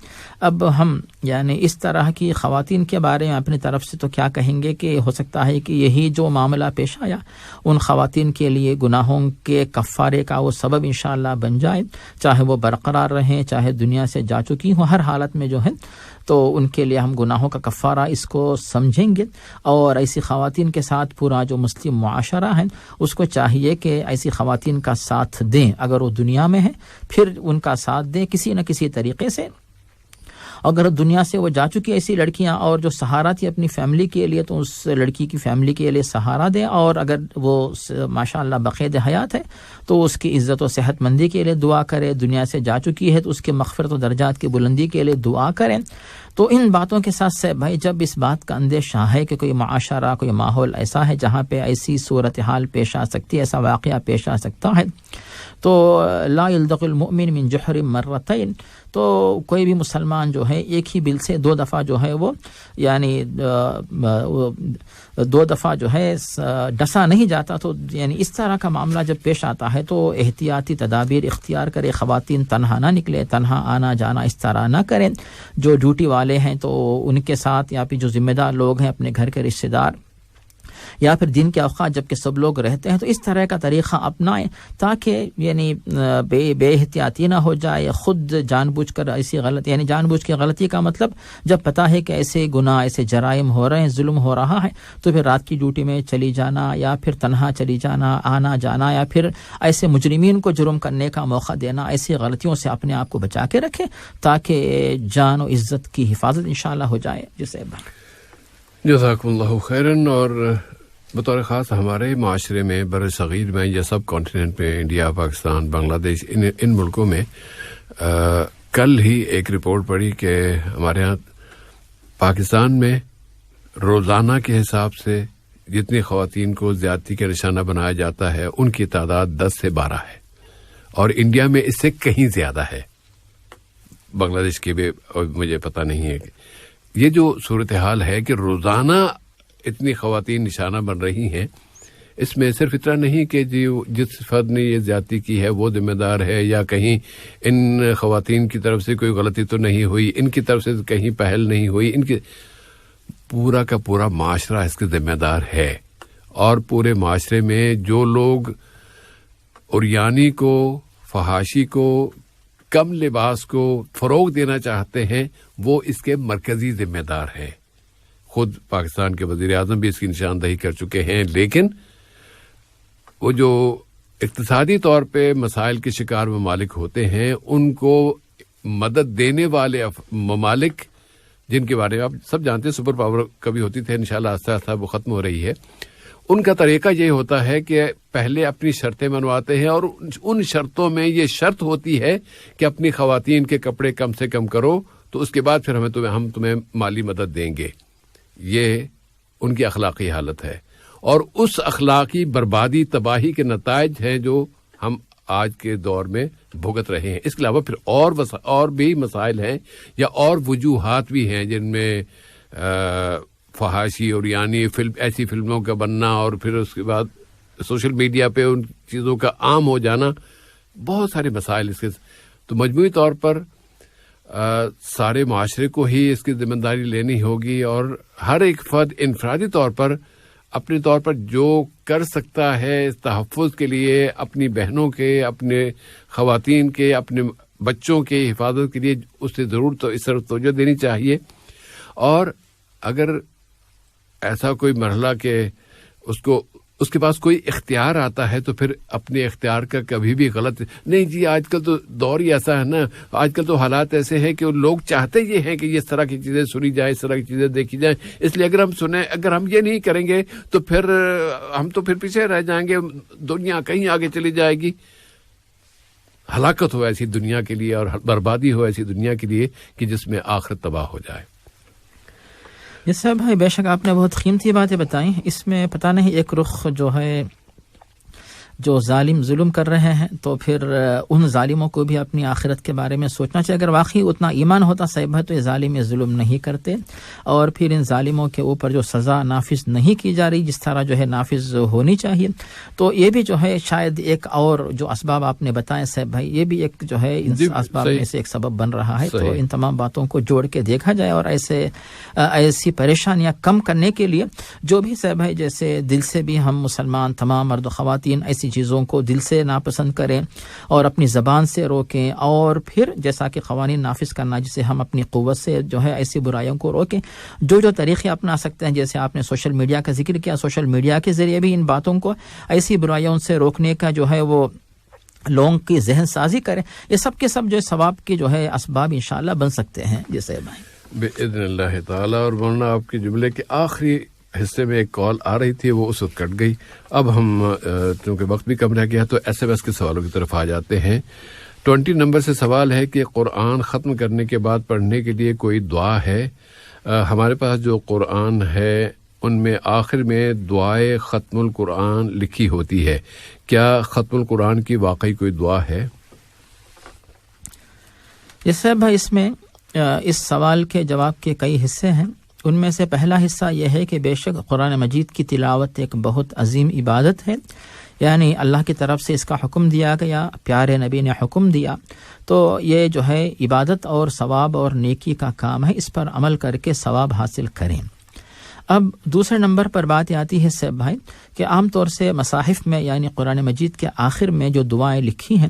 اب ہم یعنی اس طرح کی خواتین کے بارے میں اپنی طرف سے تو کیا کہیں گے کہ ہو سکتا ہے کہ یہی جو معاملہ پیش آیا ان خواتین کے لیے گناہوں کے کفارے کا وہ سبب انشاءاللہ بن جائے، چاہے وہ برقرار رہیں، چاہے دنیا سے جا چکی ہوں، ہر حالت میں جو ہے تو ان کے لیے ہم گناہوں کا کفارہ اس کو سمجھیں گے. اور ایسی خواتین کے ساتھ پورا جو مسلم معاشرہ ہے اس کو چاہیے کہ ایسی خواتین کا ساتھ دیں، اگر وہ دنیا میں ہیں پھر ان کا ساتھ دیں کسی نہ کسی طریقے سے. اگر دنیا سے وہ جا چکی ایسی لڑکیاں اور جو سہارا تھی اپنی فیملی کے لیے تو اس لڑکی کی فیملی کے لیے سہارا دیں. اور اگر وہ ماشاءاللہ بقید حیات ہے تو اس کی عزت و صحت مندی کے لیے دعا کرے. دنیا سے جا چکی ہے تو اس کے مغفرت و درجات کی بلندی کے لیے دعا کریں. تو ان باتوں کے ساتھ سے بھائی جب اس بات کا اندیشہ ہے کہ کوئی معاشرہ، کوئی ماحول ایسا ہے جہاں پہ ایسی صورتحال پیش آ سکتی ہے، ایسا واقعہ پیش آ سکتا ہے، تو لا یلدغ المؤمن من جحر مرتين، تو کوئی بھی مسلمان جو ہے ایک ہی بل سے 2 دفعہ جو ہے وہ یعنی 2 دفعہ جو ہے ڈسا نہیں جاتا. تو یعنی اس طرح کا معاملہ جب پیش آتا ہے تو احتیاطی تدابیر اختیار کرے. خواتین تنہا نہ نکلے، تنہا آنا جانا اس طرح نہ کریں. جو ڈیوٹی والے ہیں تو ان کے ساتھ، یا پھر جو ذمہ دار لوگ ہیں اپنے گھر کے رشتہ دار، یا پھر دن کے اوقات جب کہ سب لوگ رہتے ہیں، تو اس طرح کا طریقہ اپنائیں تاکہ یعنی بے احتیاطی نہ ہو جائے. خود جان بوجھ کر ایسی غلط، یعنی جان بوجھ کے غلطی کا مطلب جب پتہ ہے کہ ایسے گناہ، ایسے جرائم ہو رہے ہیں، ظلم ہو رہا ہے، تو پھر رات کی ڈیوٹی میں چلی جانا، یا پھر تنہا چلی جانا، آنا جانا، یا پھر ایسے مجرمین کو جرم کرنے کا موقع دینا. ایسی غلطیوں سے اپنے آپ کو بچا کے رکھیں تاکہ جان و عزت کی حفاظت انشاءاللہ ہو جائے. جسے جزاکم اللہ خیرن. اور بطور خاص ہمارے معاشرے میں، بر صغیر میں یا سب کانٹیننٹ میں، انڈیا، پاکستان، بنگلہ دیش، ان ملکوں میں کل ہی ایک رپورٹ پڑی کہ ہمارے ہاں پاکستان میں روزانہ کے حساب سے جتنی خواتین کو زیادتی کا نشانہ بنایا جاتا ہے ان کی تعداد 10 سے 12 ہے، اور انڈیا میں اس سے کہیں زیادہ ہے. بنگلہ دیش کے بھی مجھے پتہ نہیں ہے. یہ جو صورتحال ہے کہ روزانہ اتنی خواتین نشانہ بن رہی ہیں، اس میں صرف اتنا نہیں کہ جس فرد نے یہ زیادتی کی ہے وہ ذمہ دار ہے، یا کہیں ان خواتین کی طرف سے کوئی غلطی تو نہیں ہوئی، ان کی طرف سے کہیں پہل نہیں ہوئی، ان کے پورا کا پورا معاشرہ اس کے ذمہ دار ہے. اور پورے معاشرے میں جو لوگ عریانی کو، فحاشی کو، کم لباس کو فروغ دینا چاہتے ہیں وہ اس کے مرکزی ذمہ دار ہیں. خود پاکستان کے وزیر اعظم بھی اس کی نشاندہی کر چکے ہیں. لیکن وہ جو اقتصادی طور پہ مسائل کے شکار ممالک ہوتے ہیں ان کو مدد دینے والے ممالک جن کے بارے میں آپ سب جانتے ہیں سپر پاور کبھی ہوتی تھی، انشاءاللہ آہستہ آہستہ وہ ختم ہو رہی ہے. ان کا طریقہ یہ ہوتا ہے کہ پہلے اپنی شرطیں منواتے ہیں اور ان شرطوں میں یہ شرط ہوتی ہے کہ اپنی خواتین کے کپڑے کم سے کم کرو، تو اس کے بعد پھر ہم تمہیں مالی مدد دیں گے. یہ ان کی اخلاقی حالت ہے، اور اس اخلاقی بربادی تباہی کے نتائج ہیں جو ہم آج کے دور میں بھگت رہے ہیں. اس کے علاوہ پھر اور بھی مسائل ہیں یا اور وجوہات بھی ہیں جن میں فحاشی اور یعنی ایسی فلموں کا بننا اور پھر اس کے بعد سوشل میڈیا پہ ان چیزوں کا عام ہو جانا، بہت سارے مسائل اس کے. تو مجموعی طور پر سارے معاشرے کو ہی اس کی ذمہ داری لینی ہوگی، اور ہر ایک فرد انفرادی طور پر اپنے طور پر جو کر سکتا ہے اس تحفظ کے لیے، اپنی بہنوں کے، اپنے خواتین کے، اپنے بچوں کے حفاظت کے لیے اسے ضرور تو اس طرف توجہ دینی چاہیے. اور اگر ایسا کوئی مرحلہ کہ اس کے پاس کوئی اختیار آتا ہے تو پھر اپنے اختیار کا کبھی بھی غلط نہیں. جی آج کل تو دور ہی ایسا ہے نا، آج کل تو حالات ایسے ہیں کہ لوگ چاہتے یہ ہیں کہ اس طرح کی چیزیں سنی جائیں، اس طرح کی چیزیں دیکھی جائیں. اس لیے اگر ہم یہ نہیں کریں گے تو پھر ہم تو پھر پیچھے رہ جائیں گے، دنیا کہیں آگے چلی جائے گی. ہلاکت ہو ایسی دنیا کے لیے اور بربادی ہو ایسی دنیا کے لیے کہ جس میں آخرت تباہ ہو جائے. جس سے بھائی بے شک آپ نے بہت قیمتی باتیں بتائیں. اس میں پتہ نہیں ایک رخ جو ہے جو ظالم ظلم کر رہے ہیں تو پھر ان ظالموں کو بھی اپنی آخرت کے بارے میں سوچنا چاہیے. اگر واقعی اتنا ایمان ہوتا صاحب ہے تو یہ ظالم یہ ظلم نہیں کرتے، اور پھر ان ظالموں کے اوپر جو سزا نافذ نہیں کی جا رہی جس طرح جو ہے نافذ ہونی چاہیے. تو یہ بھی جو ہے شاید ایک اور جو اسباب آپ نے بتائے صاحب بھائی، یہ بھی ایک جو ہے ان اسباب میں سے ایک سبب بن رہا ہے. تو ان تمام باتوں کو جوڑ کے دیکھا جائے اور ایسی پریشانیاں کم کرنے کے لیے جو بھی صاحب بھائی جیسے دل سے بھی ہم مسلمان تمام مرد و خواتین ایسی چیزوں کو دل سے ناپسند کریں اور اپنی زبان سے روکیں، اور پھر جیسا کہ قوانین نافذ کرنا جسے ہم اپنی قوت سے جو ہے ایسی برائیوں کو روکیں. جو طریقے اپنا سکتے ہیں، جیسے آپ نے سوشل میڈیا کا ذکر کیا، سوشل میڈیا کے ذریعے بھی ان باتوں کو ایسی برائیوں سے روکنے کا جو ہے وہ لوگوں کی ذہن سازی کریں. یہ سب کے سب جو ثواب کے جو ہے اسباب انشاءاللہ بن سکتے ہیں. جیسے بھائی باذن اللہ تعالی. اور مولانا آپ کے جملے کے آخری حصے میں ایک کال آ رہی تھی، وہ اس وقت کٹ گئی. اب ہم چونکہ وقت بھی کم رہ گیا تو ایس ایم ایس کے سوالوں کی طرف آ جاتے ہیں. 20 نمبر سے سوال ہے کہ قرآن ختم کرنے کے بعد پڑھنے کے لیے کوئی دعا ہے؟ ہمارے پاس جو قرآن ہے ان میں آخر میں دعائے ختم القرآن لکھی ہوتی ہے. کیا ختم القرآن کی واقعی کوئی دعا ہے؟ جیسے بھائی اس میں اس سوال کے جواب کے کئی حصے ہیں. ان میں سے پہلا حصہ یہ ہے کہ بے شک قرآن مجید کی تلاوت ایک بہت عظیم عبادت ہے، یعنی اللہ کی طرف سے اس کا حکم دیا گیا، پیارے نبی نے حکم دیا، تو یہ جو ہے عبادت اور ثواب اور نیکی کا کام ہے. اس پر عمل کر کے ثواب حاصل کریں. اب دوسرے نمبر پر بات آتی ہے صاحب بھائی کہ عام طور سے مصاحف میں یعنی قرآن مجید کے آخر میں جو دعائیں لکھی ہیں،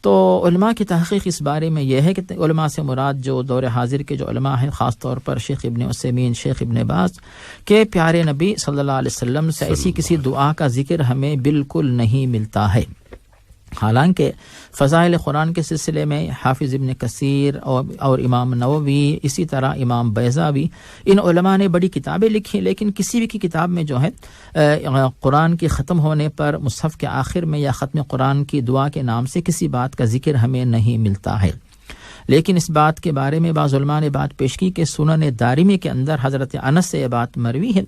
تو علماء کی تحقیق اس بارے میں یہ ہے کہ علماء سے مراد جو دور حاضر کے جو علماء ہیں، خاص طور پر شیخ ابن عثیمین، شیخ ابن باز، کہ پیارے نبی صلی اللہ علیہ وسلم سے ایسی کسی دعا کا ذکر ہمیں بالکل نہیں ملتا ہے. حالانکہ فضائل قرآن کے سلسلے میں حافظ ابن کثیر اور امام نووی، اسی طرح امام بیضاوی، ان علماء نے بڑی کتابیں لکھی، لیکن کسی بھی کی کتاب میں جو ہے قرآن کے ختم ہونے پر مصحف کے آخر میں یا ختم قرآن کی دعا کے نام سے کسی بات کا ذکر ہمیں نہیں ملتا ہے. لیکن اس بات کے بارے میں بعض علماء نے بات پیش کی کہ سنن دارمی کے اندر حضرت انس سے یہ بات مروی ہے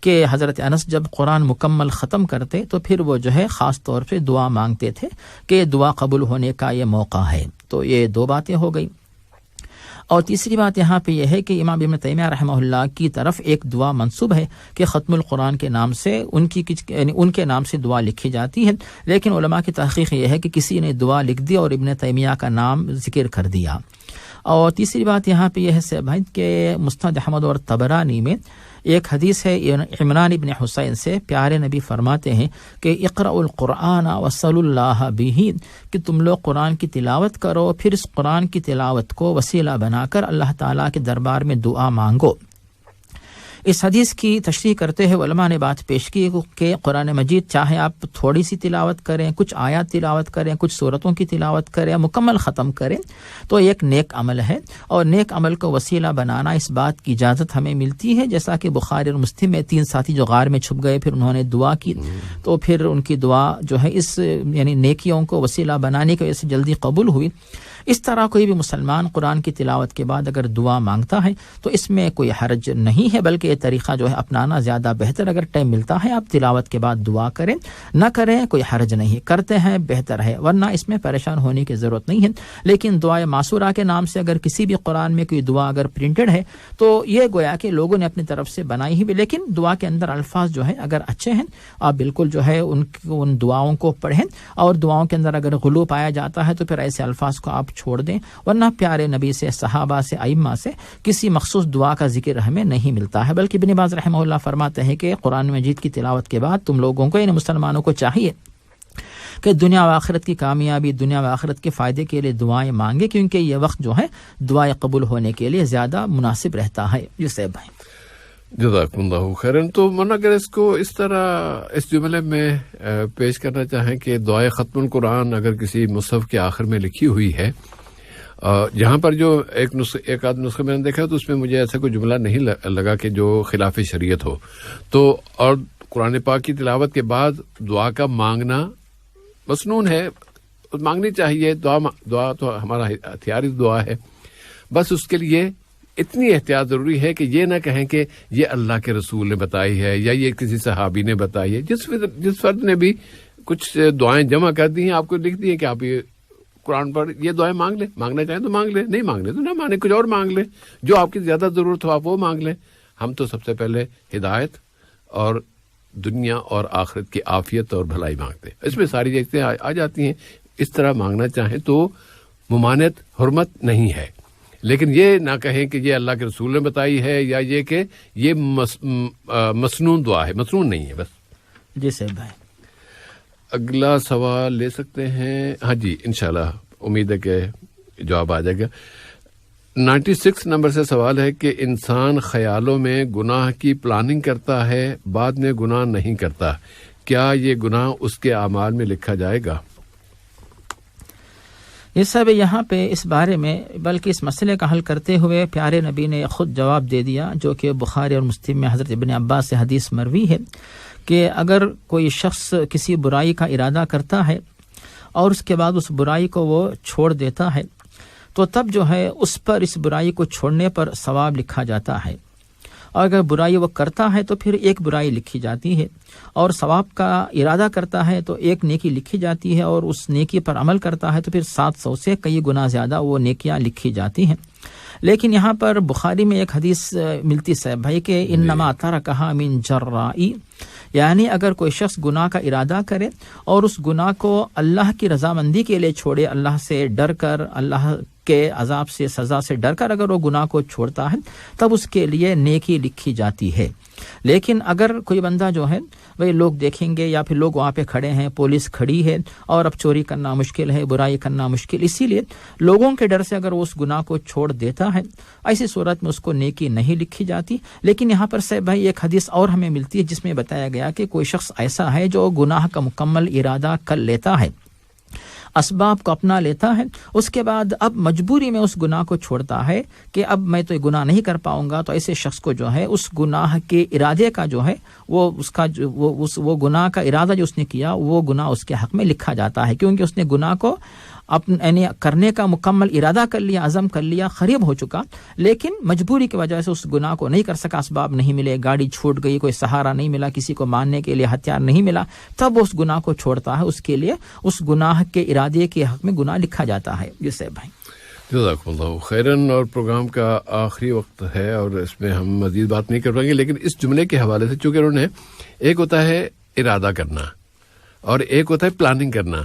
کہ حضرت انس جب قرآن مکمل ختم کرتے تو پھر وہ جو ہے خاص طور پہ دعا مانگتے تھے کہ دعا قبول ہونے کا یہ موقع ہے. تو یہ دو باتیں ہو گئی. اور تیسری بات یہاں پہ یہ ہے کہ امام ابن تیمیہ رحمہ اللہ کی طرف ایک دعا منسوب ہے کہ ختم القرآن کے نام سے ان کے نام سے دعا لکھی جاتی ہے، لیکن علماء کی تحقیق یہ ہے کہ کسی نے دعا لکھ دی اور ابن تیمیہ کا نام ذکر کر دیا. اور تیسری بات یہاں پہ یہ ہے بھائی کہ مسند احمد اور طبرانی میں ایک حدیث ہے عمران ابن حسین سے، پیارے نبی فرماتے ہیں کہ اقرأوا القرآن وصلوا اللہ بہ، کہ تم لوگ قرآن کی تلاوت کرو، پھر اس قرآن کی تلاوت کو وسیلہ بنا کر اللہ تعالیٰ کے دربار میں دعا مانگو. اس حدیث کی تشریح کرتے ہوئے علماء نے بات پیش کی کہ قرآن مجید چاہے آپ تھوڑی سی تلاوت کریں، کچھ آیات تلاوت کریں، کچھ سورتوں کی تلاوت کریں، مکمل ختم کریں، تو ایک نیک عمل ہے، اور نیک عمل کو وسیلہ بنانا اس بات کی اجازت ہمیں ملتی ہے، جیسا کہ بخاری اور مسلم میں 3 ساتھی جو غار میں چھپ گئے پھر انہوں نے دعا کی، تو پھر ان کی دعا جو ہے اس یعنی نیکیوں کو وسیلہ بنانے کی وجہ سے جلدی قبول ہوئی۔ اس طرح کوئی بھی مسلمان قرآن کی تلاوت کے بعد اگر دعا مانگتا ہے تو اس میں کوئی حرج نہیں ہے، بلکہ یہ طریقہ جو ہے اپنانا زیادہ بہتر۔ اگر ٹائم ملتا ہے آپ تلاوت کے بعد دعا کریں، نہ کریں کوئی حرج نہیں، کرتے ہیں بہتر ہے، ورنہ اس میں پریشان ہونے کی ضرورت نہیں ہے۔ لیکن دعائے معصورہ کے نام سے اگر کسی بھی قرآن میں کوئی دعا اگر پرنٹڈ ہے تو یہ گویا کہ لوگوں نے اپنی طرف سے بنائی ہی بھی، لیکن دعا کے اندر الفاظ جو ہے اگر اچھے ہیں آپ بالکل جو ہے ان دعاؤں کو پڑھیں، اور دعاؤں کے اندر اگر غلو پایا جاتا ہے تو پھر ایسے الفاظ کو آپ چھوڑ دیں، ورنہ پیارے نبی سے، صحابہ سے، ائمہ سے کسی مخصوص دعا کا ذکر ہمیں نہیں ملتا ہے۔ بلکہ ابن باز رحمہ اللہ فرماتے ہیں کہ قرآن مجید کی تلاوت کے بعد تم لوگوں کو یعنی مسلمانوں کو چاہیے کہ دنیا و آخرت کی کامیابی، دنیا و آخرت کے فائدے کے لیے دعائیں مانگے، کیونکہ یہ وقت جو ہے دعائیں قبول ہونے کے لیے زیادہ مناسب رہتا ہے۔ یوسف بھائی جزاکم اللہ خیرن۔ تو مولانا اگر اس کو اس طرح اس جملے میں پیش کرنا چاہیں کہ دعائے ختم القرآن اگر کسی مصحف کے آخر میں لکھی ہوئی ہے، جہاں پر جو ایک آدھ نسخے میں نے دیکھا تو اس میں مجھے ایسا کوئی جملہ نہیں لگا کہ جو خلاف شریعت ہو، تو اور قرآن پاک کی تلاوت کے بعد دعا کا مانگنا مسنون ہے، مانگنی چاہیے۔ دعا تو ہمارا ہتھیاری دعا ہے، بس اس کے لیے اتنی احتیاط ضروری ہے کہ یہ نہ کہیں کہ یہ اللہ کے رسول نے بتائی ہے یا یہ کسی صحابی نے بتائی ہے۔ جس فرد نے بھی کچھ دعائیں جمع کر دی ہیں، آپ کو لکھ دی ہیں کہ آپ یہ قرآن پر یہ دعائیں مانگ لیں، مانگنا چاہیں تو مانگ لیں، نہیں مانگنے تو نہ مانگیں، کچھ اور مانگ لیں، جو آپ کی زیادہ ضرورت ہو آپ وہ مانگ لیں۔ ہم تو سب سے پہلے ہدایت اور دنیا اور آخرت کی عافیت اور بھلائی مانگتے ہیں، اس میں ساری چیزیں آ جاتی ہیں۔ اس طرح مانگنا چاہیں تو ممانعت حرمت نہیں ہے، لیکن یہ نہ کہیں کہ یہ اللہ کے رسول نے بتائی ہے یا یہ کہ یہ مسنون دعا ہے، مسنون نہیں ہے۔ بس جی صاحب بھائی اگلا سوال لے سکتے ہیں؟ ہاں جی انشاءاللہ، امید ہے کہ جواب آ جائے گا۔ 96 نمبر سے سوال ہے کہ انسان خیالوں میں گناہ کی پلاننگ کرتا ہے، بعد میں گناہ نہیں کرتا، کیا یہ گناہ اس کے اعمال میں لکھا جائے گا؟ یہ سب یہاں پہ اس بارے میں بلکہ اس مسئلے کا حل کرتے ہوئے پیارے نبی نے خود جواب دے دیا، جو کہ بخاری اور مسلم میں حضرت ابن عباس سے حدیث مروی ہے کہ اگر کوئی شخص کسی برائی کا ارادہ کرتا ہے اور اس کے بعد اس برائی کو وہ چھوڑ دیتا ہے تو تب جو ہے اس پر اس برائی کو چھوڑنے پر ثواب لکھا جاتا ہے، اور اگر برائی وہ کرتا ہے تو پھر ایک برائی لکھی جاتی ہے، اور ثواب کا ارادہ کرتا ہے تو ایک نیکی لکھی جاتی ہے، اور اس نیکی پر عمل کرتا ہے تو پھر 700 سے کئی گنا زیادہ وہ نیکیاں لکھی جاتی ہیں۔ لیکن یہاں پر بخاری میں ایک حدیث ملتی ہے بھائی کہ انما ترکھا من جرائی، یعنی اگر کوئی شخص گناہ کا ارادہ کرے اور اس گناہ کو اللہ کی رضامندی کے لیے چھوڑے، اللہ سے ڈر کر، اللہ کے عذاب سے، سزا سے ڈر کر اگر وہ گناہ کو چھوڑتا ہے تب اس کے لیے نیکی لکھی جاتی ہے۔ لیکن اگر کوئی بندہ جو ہے وہی لوگ دیکھیں گے یا پھر لوگ وہاں پہ کھڑے ہیں، پولیس کھڑی ہے اور اب چوری کرنا مشکل ہے، برائی کرنا مشکل، اسی لیے لوگوں کے ڈر سے اگر وہ اس گناہ کو چھوڑ دیتا ہے، ایسی صورت میں اس کو نیکی نہیں لکھی جاتی۔ لیکن یہاں پر سے بھائی ایک حدیث اور ہمیں ملتی ہے جس میں بتایا گیا کہ کوئی شخص ایسا ہے جو گناہ کا مکمل ارادہ کر لیتا ہے، اسباب کو اپنا لیتا ہے، اس کے بعد اب مجبوری میں اس گناہ کو چھوڑتا ہے کہ اب میں تو یہ گناہ نہیں کر پاؤں گا، تو ایسے شخص کو جو ہے اس گناہ کے ارادے کا جو ہے وہ گناہ کا ارادہ جو اس نے کیا وہ گناہ اس کے حق میں لکھا جاتا ہے، کیونکہ اس نے گناہ کو یعنی کرنے کا مکمل ارادہ کر لیا، عزم کر لیا، قریب ہو چکا، لیکن مجبوری کی وجہ سے اس گناہ کو نہیں کر سکا، اسباب نہیں ملے، گاڑی چھوٹ گئی، کوئی سہارا نہیں ملا، کسی کو ماننے کے لیے ہتھیار نہیں ملا، تب وہ اس گناہ کو چھوڑتا ہے، اس کے لیے اس گناہ کے ارادے کے حق میں گناہ لکھا جاتا ہے۔ جی صاحب بھائی جزاک اللہ خیرن، اور پروگرام کا آخری وقت ہے اور اس میں ہم مزید بات نہیں کر پائیں گے، لیکن اس جملے کے حوالے سے چونکہ انہوں نے ایک ہوتا ہے ارادہ کرنا اور ایک ہوتا ہے پلاننگ کرنا۔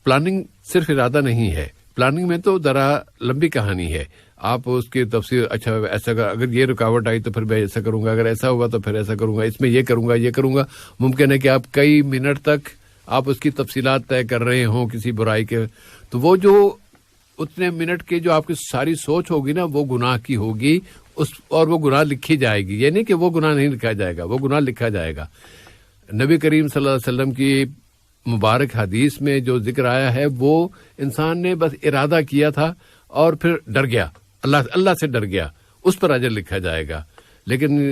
پلاننگ صرف ارادہ نہیں ہے، پلاننگ میں تو ذرا لمبی کہانی ہے، آپ اس کی تفصیل، اچھا ایسا اگر یہ رکاوٹ آئی تو پھر میں ایسا کروں گا، اگر ایسا ہوا تو پھر ایسا کروں گا، اس میں یہ کروں گا، ممکن ہے کہ آپ کئی منٹ تک آپ اس کی تفصیلات طے کر رہے ہوں کسی برائی کے، تو وہ جو اتنے منٹ کے جو آپ کی ساری سوچ ہوگی نا وہ گناہ کی ہوگی، اور وہ گناہ لکھی جائے گی. یہ نہیں کہ وہ گناہ نہیں لکھا جائے گا, وہ گناہ لکھا جائے گا. نبی کریم صلی اللہ علیہ وسلم کی مبارک حدیث میں جو ذکر آیا ہے وہ انسان نے بس ارادہ کیا تھا اور پھر ڈر گیا, اللہ سے ڈر گیا, اس پر اجر لکھا جائے گا. لیکن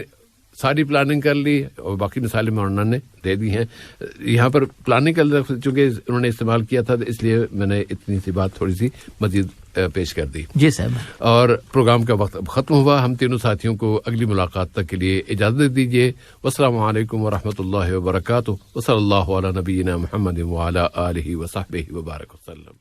ساری پلاننگ کر لی اور باقی مثالیں مولانا نے دے دی ہیں. یہاں پر پلاننگ کا لفظ چونکہ انہوں نے استعمال کیا تھا اس لیے میں نے اتنی سی بات تھوڑی سی مزید پیش کر دی. جی صاحب. اور پروگرام کا وقت ختم ہوا. ہم تینوں ساتھیوں کو اگلی ملاقات تک کے لیے اجازت دیجیے. والسلام علیکم ورحمۃ اللہ وبرکاتہ. وصلی اللہ علی نبینا محمد وعلی آلہ وصحبہ وبارک وسلم.